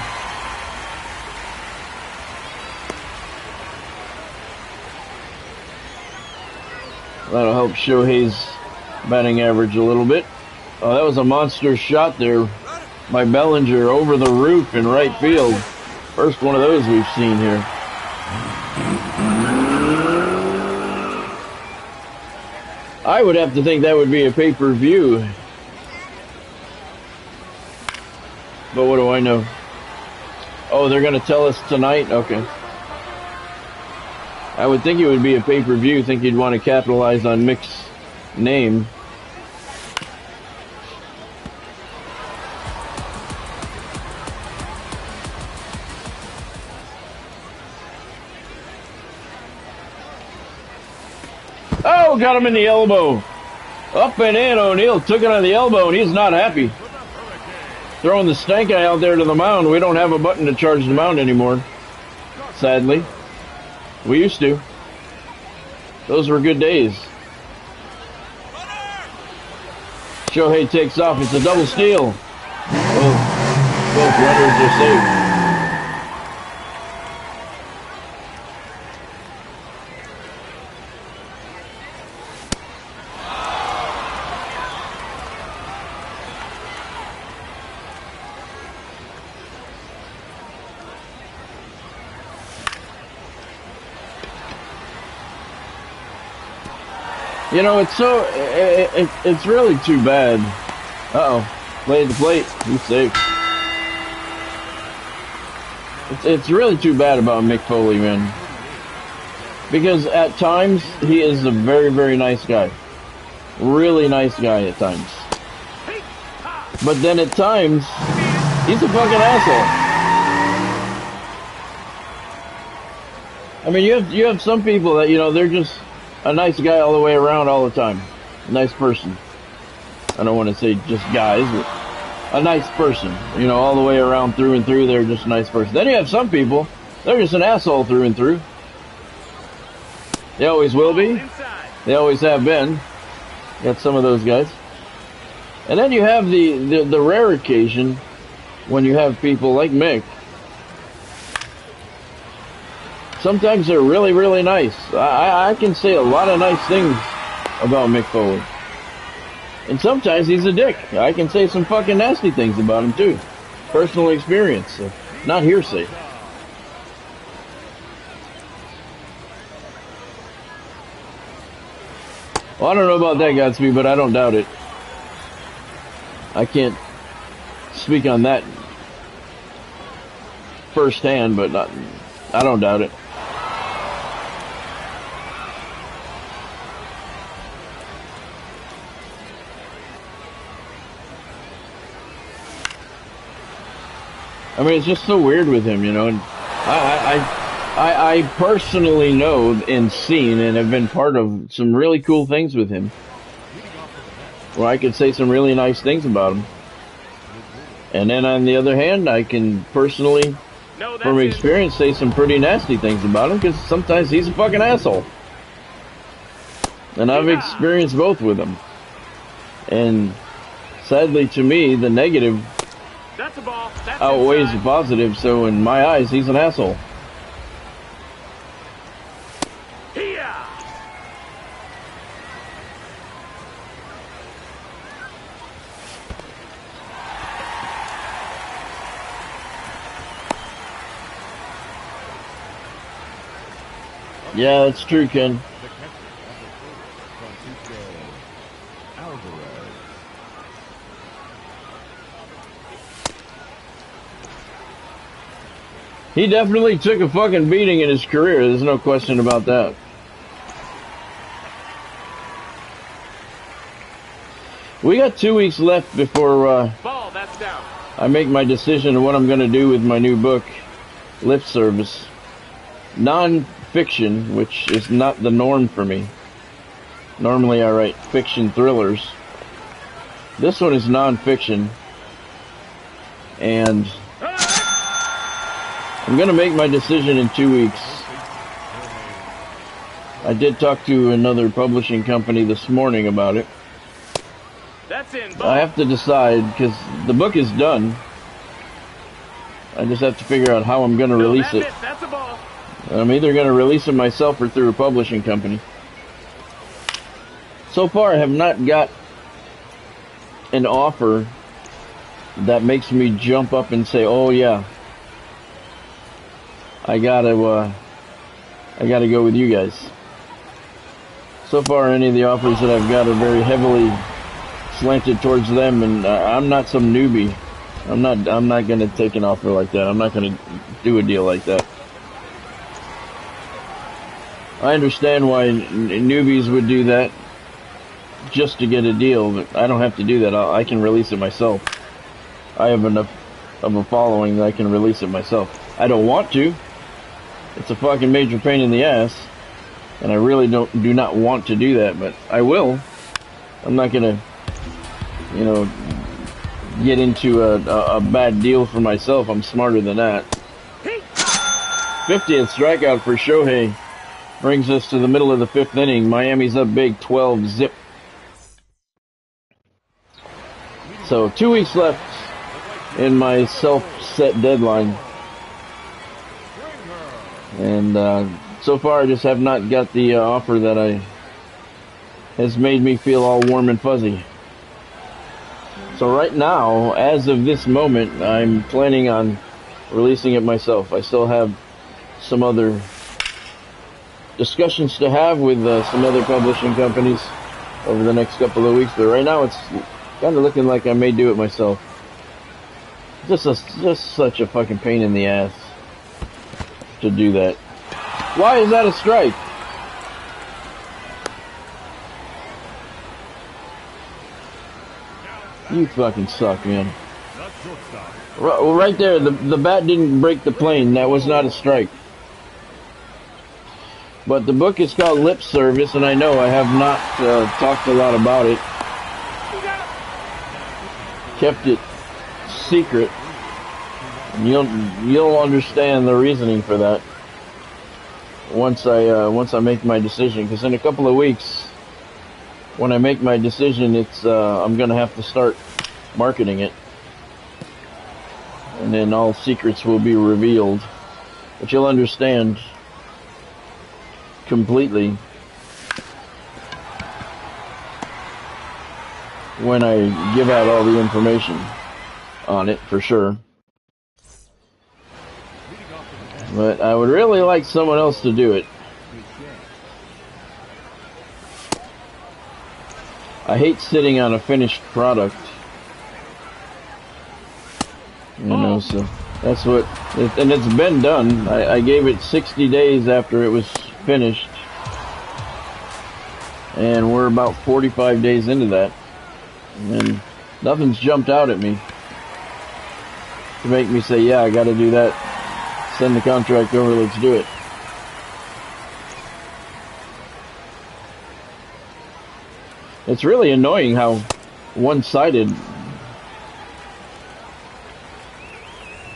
That'll help Shohei's batting average a little bit. Oh, that was a monster shot there by Bellinger over the roof in right field. First one of those we've seen here. I would have to think that would be a pay-per-view. But what do I know? Oh, they're going to tell us tonight? Okay. I would think it would be a pay-per-view. Think you'd want to capitalize on Mick's name. Oh, got him in the elbow. Up and in. O'Neill took it on the elbow, and he's not happy. Throwing the stank eye out there to the mound. We don't have a button to charge the mound anymore, sadly. We used to. Those were good days. Shohei takes off. It's a double steal. Both runners are saved. You know, it's so, it's really too bad. Uh-oh. Play the plate. He's safe. It's really too bad about Mick Foley, man. Because at times, he is a very, very nice guy. Really nice guy at times. But then at times, he's a fucking asshole. I mean, you have some people that, you know, they're just a nice guy all the way around all the time. A nice person. I don't want to say just guys, but a nice person. You know, all the way around through and through, they're just a nice person. Then you have some people, they're just an asshole through and through. They always will be. They always have been. Got some of those guys. And then you have the rare occasion when you have people like Mick. Sometimes they're really, really nice. I can say a lot of nice things about Mick Foley. And sometimes he's a dick. I can say some fucking nasty things about him too. Personal experience, so not hearsay. Well, I don't know about that, Godspeed, but I don't doubt it. I can't speak on that firsthand, but not, I don't doubt it. I mean, it's just so weird with him, you know. And I personally know and seen and have been part of some really cool things with him. Where I could say some really nice things about him. And then on the other hand, I can personally, from experience, say some pretty nasty things about him because sometimes he's a fucking asshole. And I've experienced both with him. And sadly to me, the negative That's a ball. That's outweighs inside. the positive, so in my eyes, he's an asshole. Here. Yeah, that's true, Ken. The catcher, number 30, Francisco Alvarez. He definitely took a fucking beating in his career. There's no question about that. We got 2 weeks left before Ball. That's down. I make my decision on what I'm going to do with my new book, Lip Service. Non-fiction, which is not the norm for me. Normally I write fiction thrillers. This one is non-fiction. And I'm going to make my decision in 2 weeks. I did talk to another publishing company this morning about it. That's in. Ball. I have to decide, because the book is done. I just have to figure out how I'm going to release it. That's a ball. I'm either going to release it myself or through a publishing company. So far, I have not got an offer that makes me jump up and say, "Oh yeah, I gotta go with you guys." So far, any of the offers that I've got are very heavily slanted towards them, and I'm not some newbie. I'm not going to take an offer like that. I'm not going to do a deal like that. I understand why newbies would do that just to get a deal, but I don't have to do that. I can release it myself. I have enough of a following that I can release it myself. I don't want to. It's a fucking major pain in the ass, and I really do not want to do that, but I will. I'm not going to, you know, get into a bad deal for myself. I'm smarter than that. 50th strikeout for Shohei brings us to the middle of the 5th inning. Miami's up big, 12-zip. So 2 weeks left in my self-set deadline. And so far I just have not got the offer that has made me feel all warm and fuzzy. So right now, as of this moment, I'm planning on releasing it myself. I still have some other discussions to have with some other publishing companies over the next couple of weeks, but right now it's kind of looking like I may do it myself. Just such a fucking pain in the ass to do that. Why is that a strike? You fucking suck, man. The shortstop. Right there, the bat didn't break the plane. That was not a strike. But the book is called Lip Service, and I know I have not talked a lot about it. Kept it secret. And you'll understand the reasoning for that once I make my decision. Because in a couple of weeks, when I make my decision, it's I'm gonna have to start marketing it, and then all secrets will be revealed, but you'll understand completely when I give out all the information on it, for sure. But I would really like someone else to do it. I hate sitting on a finished product, you know, so That's what, and it's been done. I gave it 60 days after it was finished, and we're about 45 days into that, and nothing's jumped out at me to make me say, yeah, I got to do that. Send the contract over, let's do it. It's really annoying how one-sided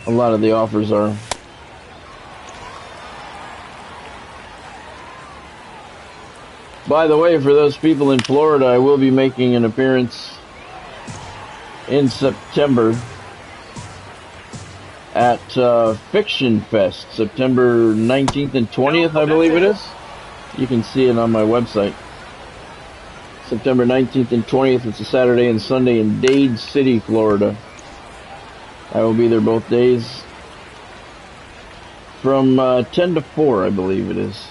a lot of the offers are. By the way, for those people in Florida, I will be making an appearance in September at Fiction Fest, September 19th and 20th, I believe it is. You can see it on my website. September 19th and 20th, it's a Saturday and Sunday in Dade City, Florida. I will be there both days from 10 to 4, I believe it is.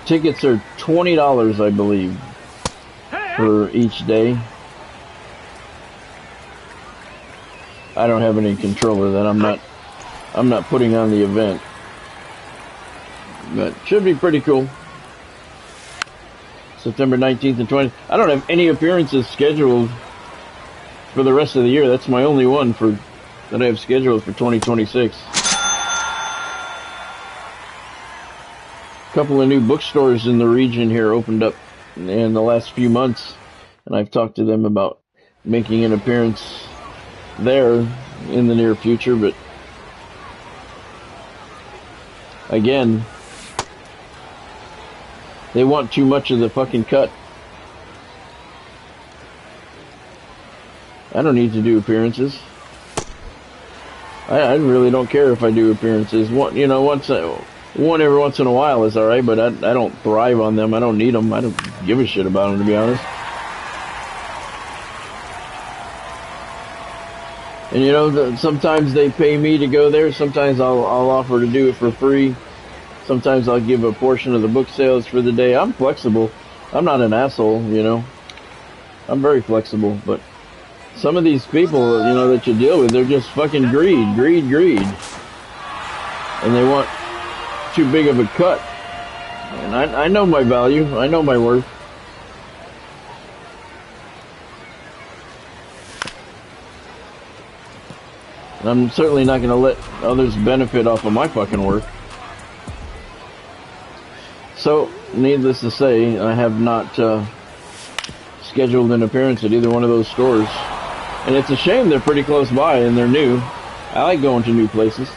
Tickets are $20, I believe, for each day. I don't have any control of that. I'm not putting on the event, but should be pretty cool. September 19th and 20th. I don't have any appearances scheduled for the rest of the year. That's my only one that I have scheduled for 2026. A couple of new bookstores in the region here opened up in the last few months, and I've talked to them about making an appearance there in the near future, but again, they want too much of the fucking cut. I don't need to do appearances. I really don't care if I do appearances. One every once in a while is alright, but I don't thrive on them. I don't need them. I don't give a shit about them, to be honest. And sometimes they pay me to go there. Sometimes I'll offer to do it for free. Sometimes I'll give a portion of the book sales for the day. I'm flexible. I'm not an asshole, I'm very flexible, but some of these people, that you deal with, they're just fucking greed. And they want too big of a cut. And I know my value. I know my worth. And I'm certainly not going to let others benefit off of my fucking work. So, needless to say, I have not scheduled an appearance at either one of those stores. And it's a shame they're pretty close by and they're new. I like going to new places.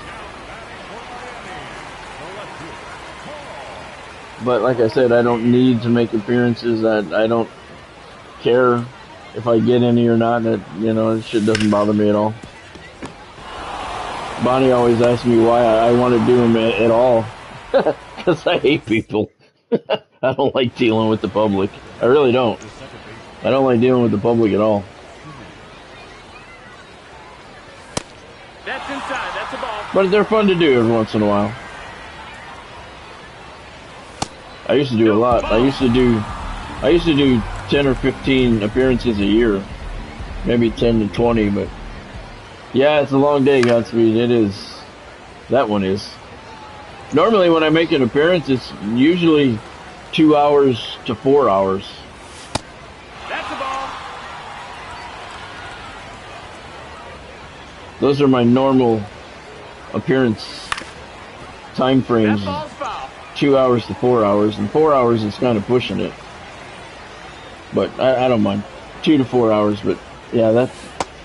But like I said, I don't need to make appearances. I don't care if I get any or not. That shit doesn't bother me at all. Bonnie always asks me why I want to do them at all. Because I hate people. I don't like dealing with the public. I really don't. I don't like dealing with the public at all. That's inside. That's a ball. But they're fun to do every once in a while. I used to do a lot. I used to do 10 or 15 appearances a year. Maybe 10 to 20, but yeah, it's a long day, Godspeed. It is. That one is. Normally when I make an appearance, it's usually 2 hours to 4 hours. That's a ball. Those are my normal appearance time frames. That ball's foul. 2 hours to 4 hours, and 4 hours is kind of pushing it. But I don't mind. 2 to 4 hours, but yeah,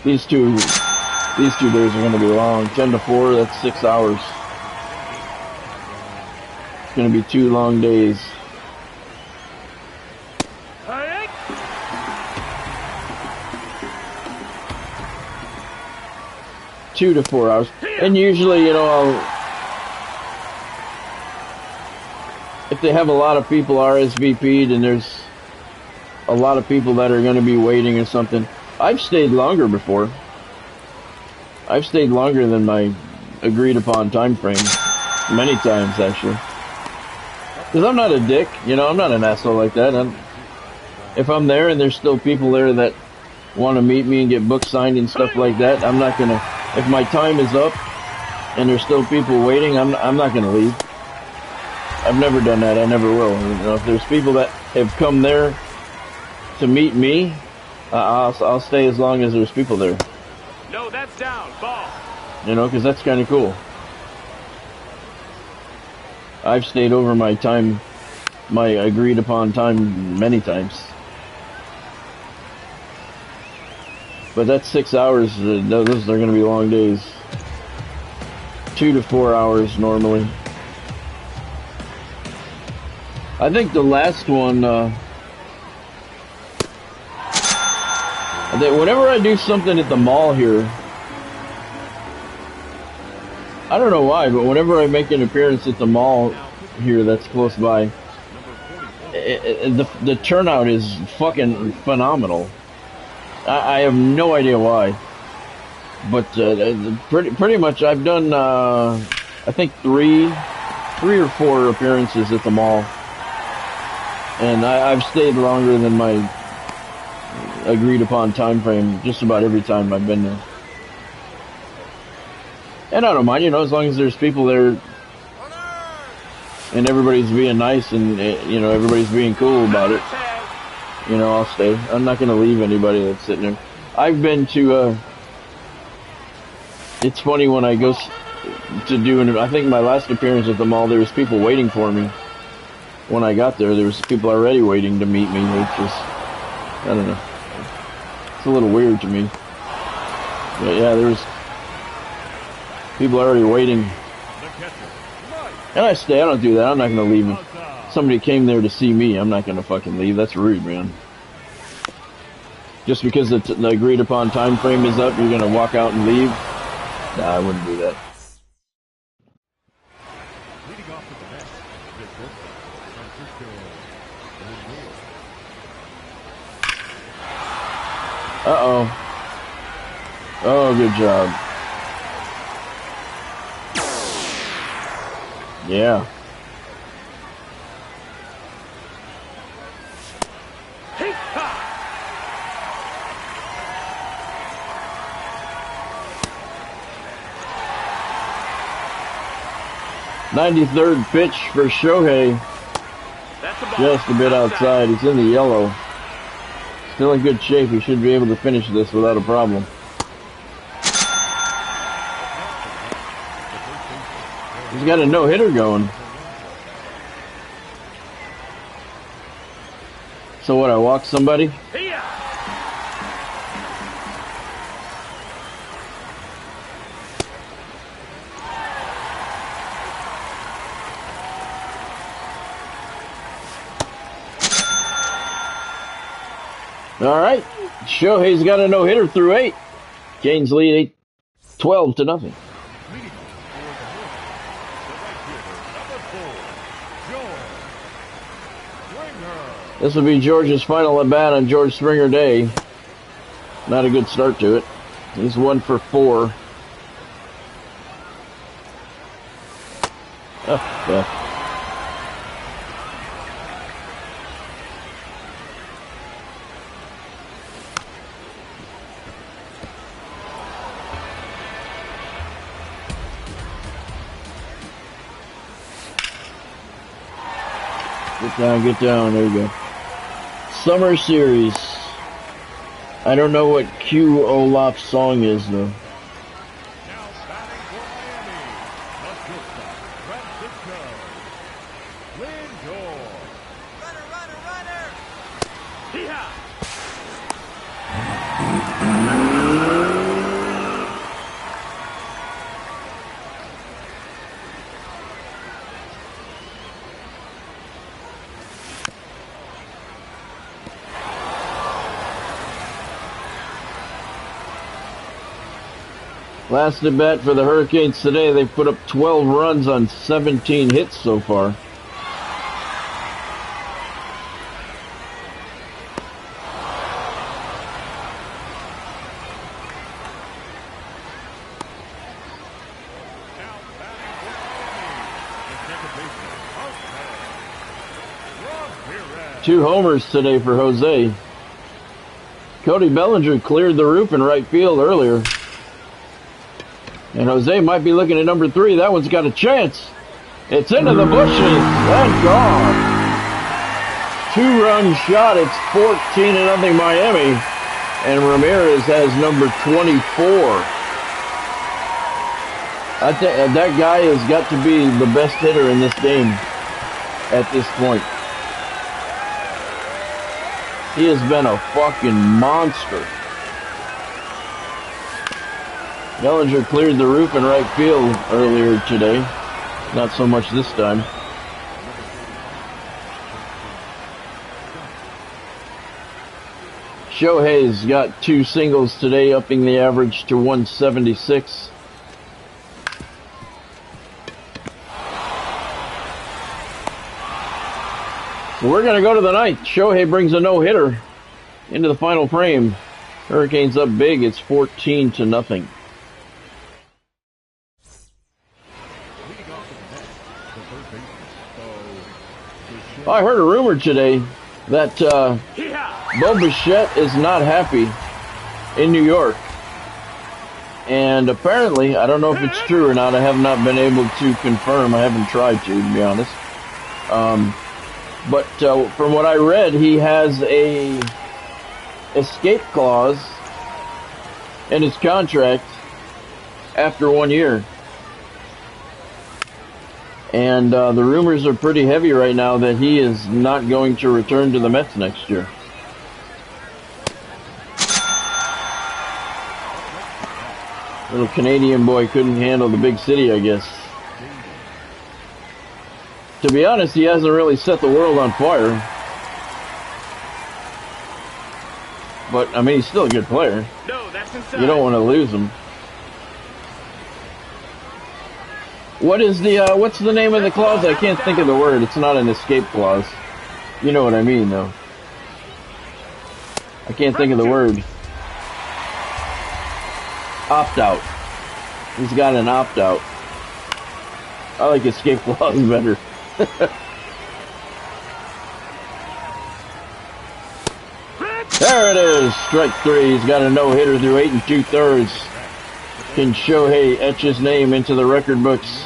these two days are going to be long. 10 to 4, that's 6 hours. It's going to be 2 long days. Hey. 2 to 4 hours. And usually, if they have a lot of people RSVP'd and there's a lot of people that are going to be waiting or something, I've stayed longer before. I've stayed longer than my agreed upon time frame. Many times, actually. Because I'm not a dick, I'm not an asshole like that. if I'm there and there's still people there that want to meet me and get books signed and stuff like that, I'm not gonna. If my time is up and there's still people waiting, I'm not gonna leave. I've never done that. I never will. You know, if there's people that have come there to meet me, I'll stay as long as there's people there. No, that's down. Ball. You know, because that's kind of cool. I've stayed over my time, my agreed upon time many times. But that's 6 hours. Those are going to be long days. 2 to 4 hours normally. I think the last one, whenever I do something at the mall here, I don't know why, but whenever I make an appearance at the mall here that's close by, the turnout is fucking phenomenal. I have no idea why, but pretty much I've done I think three or four appearances at the mall, and I've stayed longer than my agreed upon time frame just about every time I've been there. And I don't mind, you know, as long as there's people there and everybody's being nice and, you know, everybody's being cool about it. You know, I'll stay. I'm not going to leave anybody that's sitting there. I've been to, it's funny when I go to do, I think my last appearance at the mall, there was people waiting for me. When I got there was people already waiting to meet me, which is, I don't know. It's a little weird to me. But yeah, there was people already waiting. And I stay. I don't do that. I'm not going to leave. If somebody came there to see me, I'm not going to fucking leave. That's rude, man. Just because the agreed upon time frame is up, you're going to walk out and leave? Nah, I wouldn't do that. Leading off with the net, Francisco Lindor. Uh-oh. Oh, good job. Yeah. Hey-ha! 93rd pitch for Shohei. That's a ball. Just a bit outside. He's in the yellow. Still in good shape. He should be able to finish this without a problem. He's got a no-hitter going. So what, I walk somebody? Here. All right. Shohei's got a no-hitter through 8. Canes lead 12 to nothing. This will be George's final at bat on George Springer Day. Not a good start to it. He's 1 for 4. Oh, yeah. Get down, there you go. Summer Series. I don't know what Q Olaf's song is, though. Now batting for Miami, the shortstop, Francisco Lindor. Runner, runner, runner! Hee-haw! Last at bat for the Hurricanes today. They've put up 12 runs on 17 hits so far. Now batting for Miami, the second baseman, Jose Ramirez. 2 homers today for Jose. Cody Bellinger cleared the roof in right field earlier. And Jose might be looking at number 3. That one's got a chance. It's into the bushes and gone. 2-run shot. It's 14-0 Miami. And Ramirez has number 24. I think that guy has got to be the best hitter in this game at this point. He has been a fucking monster. Bellinger cleared the roof in right field earlier today. Not so much this time. Shohei's got 2 singles today, upping the average to 176. So we're going to go to the 9th. Shohei brings a no-hitter into the final frame. Hurricanes up big. It's 14-0. I heard a rumor today that Bo Bichette is not happy in New York. And apparently, I don't know if it's true or not. I have not been able to confirm. I haven't tried to be honest. But from what I read, he has a escape clause in his contract after 1 year. And the rumors are pretty heavy right now that he is not going to return to the Mets next year. Little Canadian boy couldn't handle the big city, I guess. To be honest, he hasn't really set the world on fire. But, I mean, he's still a good player. No, that's inside. You don't want to lose him. What is the, what's the name of the clause? I can't think of the word. It's not an escape clause. You know what I mean, though. I can't think of the word. Opt-out. He's got an opt-out. I like escape clause better. There it is. Strike 3. He's got a no-hitter through 8 2/3. Can Shohei etch his name into the record books,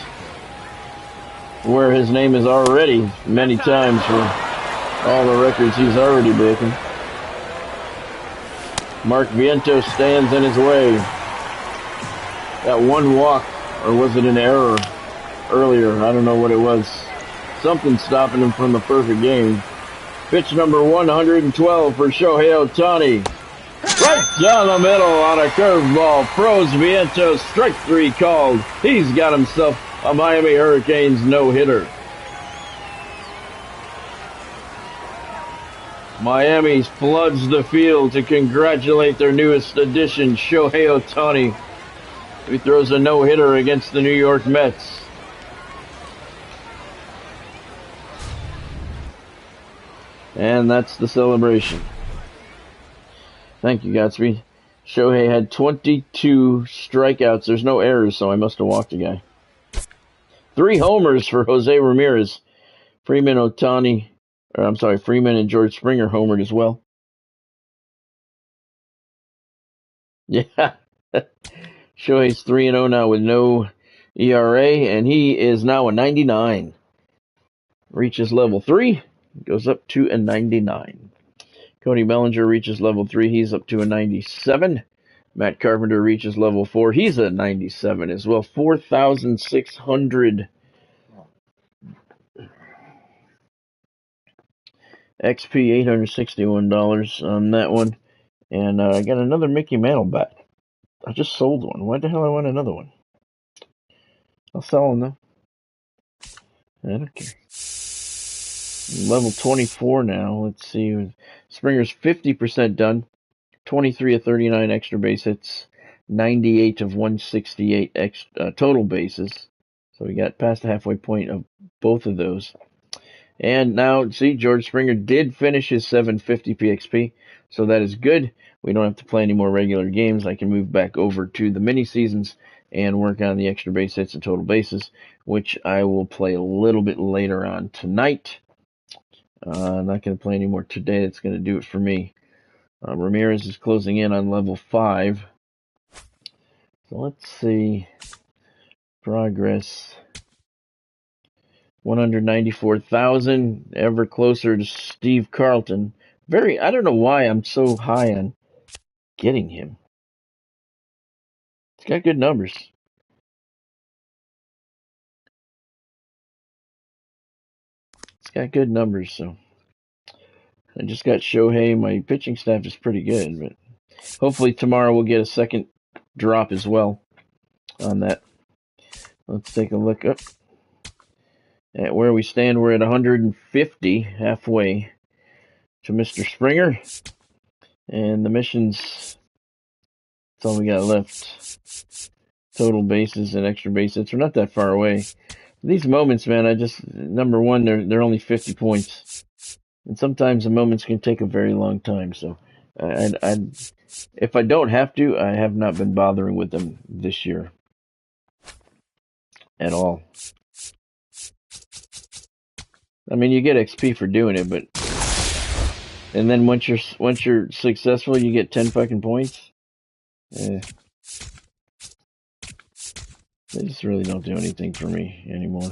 where his name is already many times for all the records he's already broken. Mark Vientos stands in his way. That one walk, or was it an error earlier? I don't know what it was. Something stopping him from the perfect game. Pitch number 112 for Shohei Ohtani. Right down the middle on a curveball. Pros Vientos, strike 3 called. He's got himself a Miami Hurricanes no-hitter. Miami floods the field to congratulate their newest addition, Shohei Ohtani, who throws a no-hitter against the New York Mets. And that's the celebration. Thank you, Godspeed. Shohei had 22 strikeouts. There's no errors, so I must have walked a guy. 3 homers for Jose Ramirez. Freeman and George Springer homered as well. Yeah. Shohei's 3-0 now with no ERA, and he is now a 99. Reaches level 3, goes up to a 99. Cody Bellinger reaches level 3. He's up to a 97. Matt Carpenter reaches level 4. He's at 97 as well. 4,600 XP, $861 on that one. And I got another Mickey Mantle bat. I just sold one. Why the hell I want another one? I'll sell them though. I don't care. Level 24 now. Let's see. Springer's 50% done. 23 of 39 extra base hits. 98 of 168 total bases. So we got past the halfway point of both of those. And now, see, George Springer did finish his 750 PXP. So that is good. We don't have to play any more regular games. I can move back over to the mini seasons and work on the extra base hits and total bases, which I will play a little bit later on tonight. I'm not going to play anymore today. That's going to do it for me. Ramirez is closing in on level 5. So let's see. Progress. 194,000. Ever closer to Steve Carlton. I don't know why I'm so high on getting him. He's got good numbers. So I just got Shohei. My pitching staff is pretty good, but hopefully tomorrow we'll get a second drop as well on that. Let's take a look up at where we stand. We're at 150, halfway to Mr. Springer. And the missions, that's all we got left. Total bases and extra base hits. We're not that far away. These moments, man, number one, they're only 50 points. And sometimes the moments can take a very long time. So if I don't have to, I have not been bothering with them this year at all. I mean, you get XP for doing it, and then once you're successful, you get 10 fucking points. They just really don't do anything for me anymore.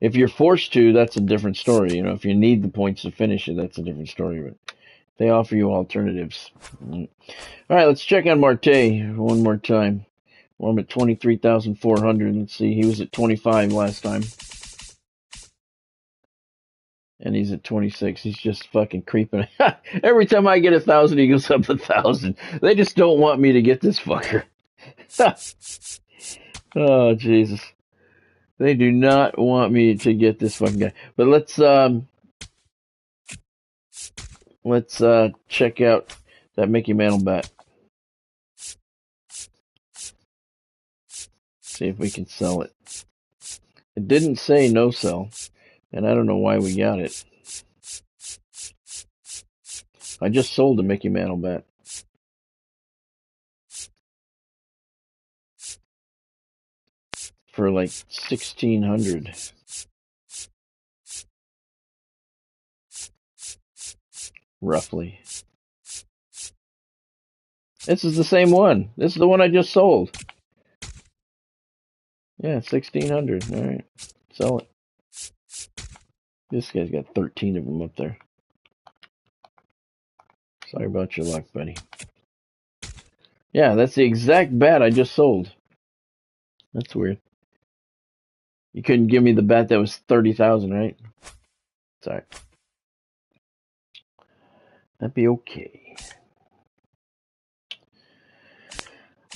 If you're forced to, that's a different story. If you need the points to finish it, that's a different story. But they offer you alternatives. All right, let's check on Marte one more time. Well, I'm at 23,400. Let's see. He was at 25 last time. And he's at 26. He's just fucking creeping. Every time I get 1,000, he goes up 1,000. They just don't want me to get this fucker. Oh, Jesus. They do not want me to get this fucking guy. But let's check out that Mickey Mantle bat. See if we can sell it. It didn't say no sell, and I don't know why we got it. I just sold a Mickey Mantle bat. For like 1,600. Roughly. This is the same one. This is the one I just sold. Yeah, 1,600. All right, sell it. This guy's got 13 of them up there. Sorry about your luck, buddy. Yeah, that's the exact bat I just sold. That's weird. You couldn't give me the bat that was 30,000, right? Sorry. That'd be okay.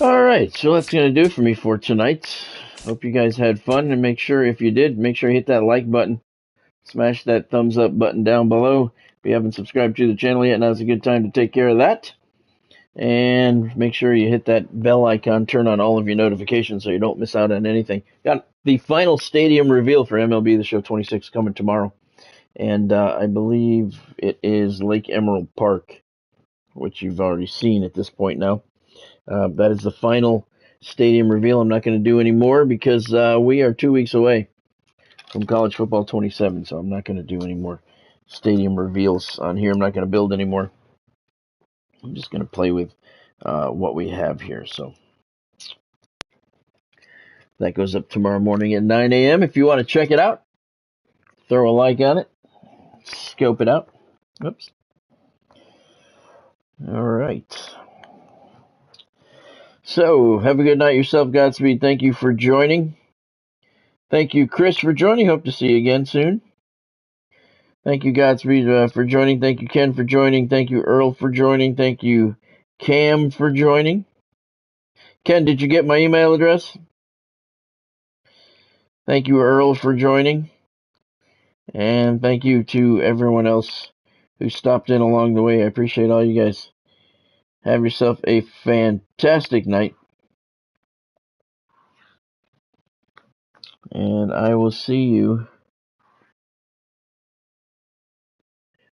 All right, so that's going to do it for me for tonight. Hope you guys had fun, and make sure, if you did, make sure you hit that like button. Smash that thumbs up button down below. If you haven't subscribed to the channel yet, now's a good time to take care of that. And make sure you hit that bell icon, turn on all of your notifications so you don't miss out on anything. Got the final stadium reveal for MLB The Show 26 coming tomorrow. And I believe it is Lake Emerald Park, which you've already seen at this point now. That is the final stadium reveal. I'm not going to do any more because we are 2 weeks away from College Football 27, so I'm not going to do any more stadium reveals on here. I'm not going to build anymore. I'm just going to play with what we have here. So that goes up tomorrow morning at 9 a.m. If you want to check it out, throw a like on it, scope it out. Oops. All right. So have a good night yourself, Godspeed. Thank you for joining. Thank you, Chris, for joining. Hope to see you again soon. Thank you, Godspeed, for joining. Thank you, Ken, for joining. Thank you, Earl, for joining. Thank you, Cam, for joining. Ken, did you get my email address? Thank you, Earl, for joining. And thank you to everyone else who stopped in along the way. I appreciate all you guys. Have yourself a fantastic night. And I will see you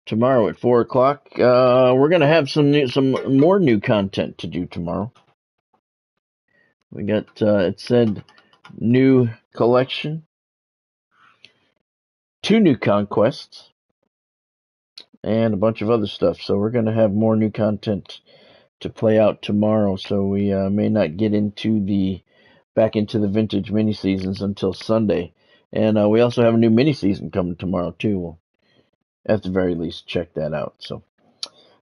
tomorrow at 4 o'clock. We're going to have some more new content to do tomorrow. We got, it said, new collection, 2 new conquests, and a bunch of other stuff. So we're going to have more new content to play out tomorrow. So we may not get back into the vintage mini seasons until Sunday. And we also have a new mini season coming tomorrow too. We'll, at the very least, check that out. So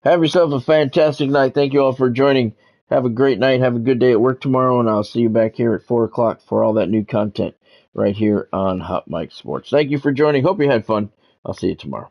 have yourself a fantastic night. Thank you all for joining. Have a great night. Have a good day at work tomorrow, and I'll see you back here at 4 o'clock for all that new content right here on Hot Mic Sports. Thank you for joining. Hope you had fun. I'll see you tomorrow.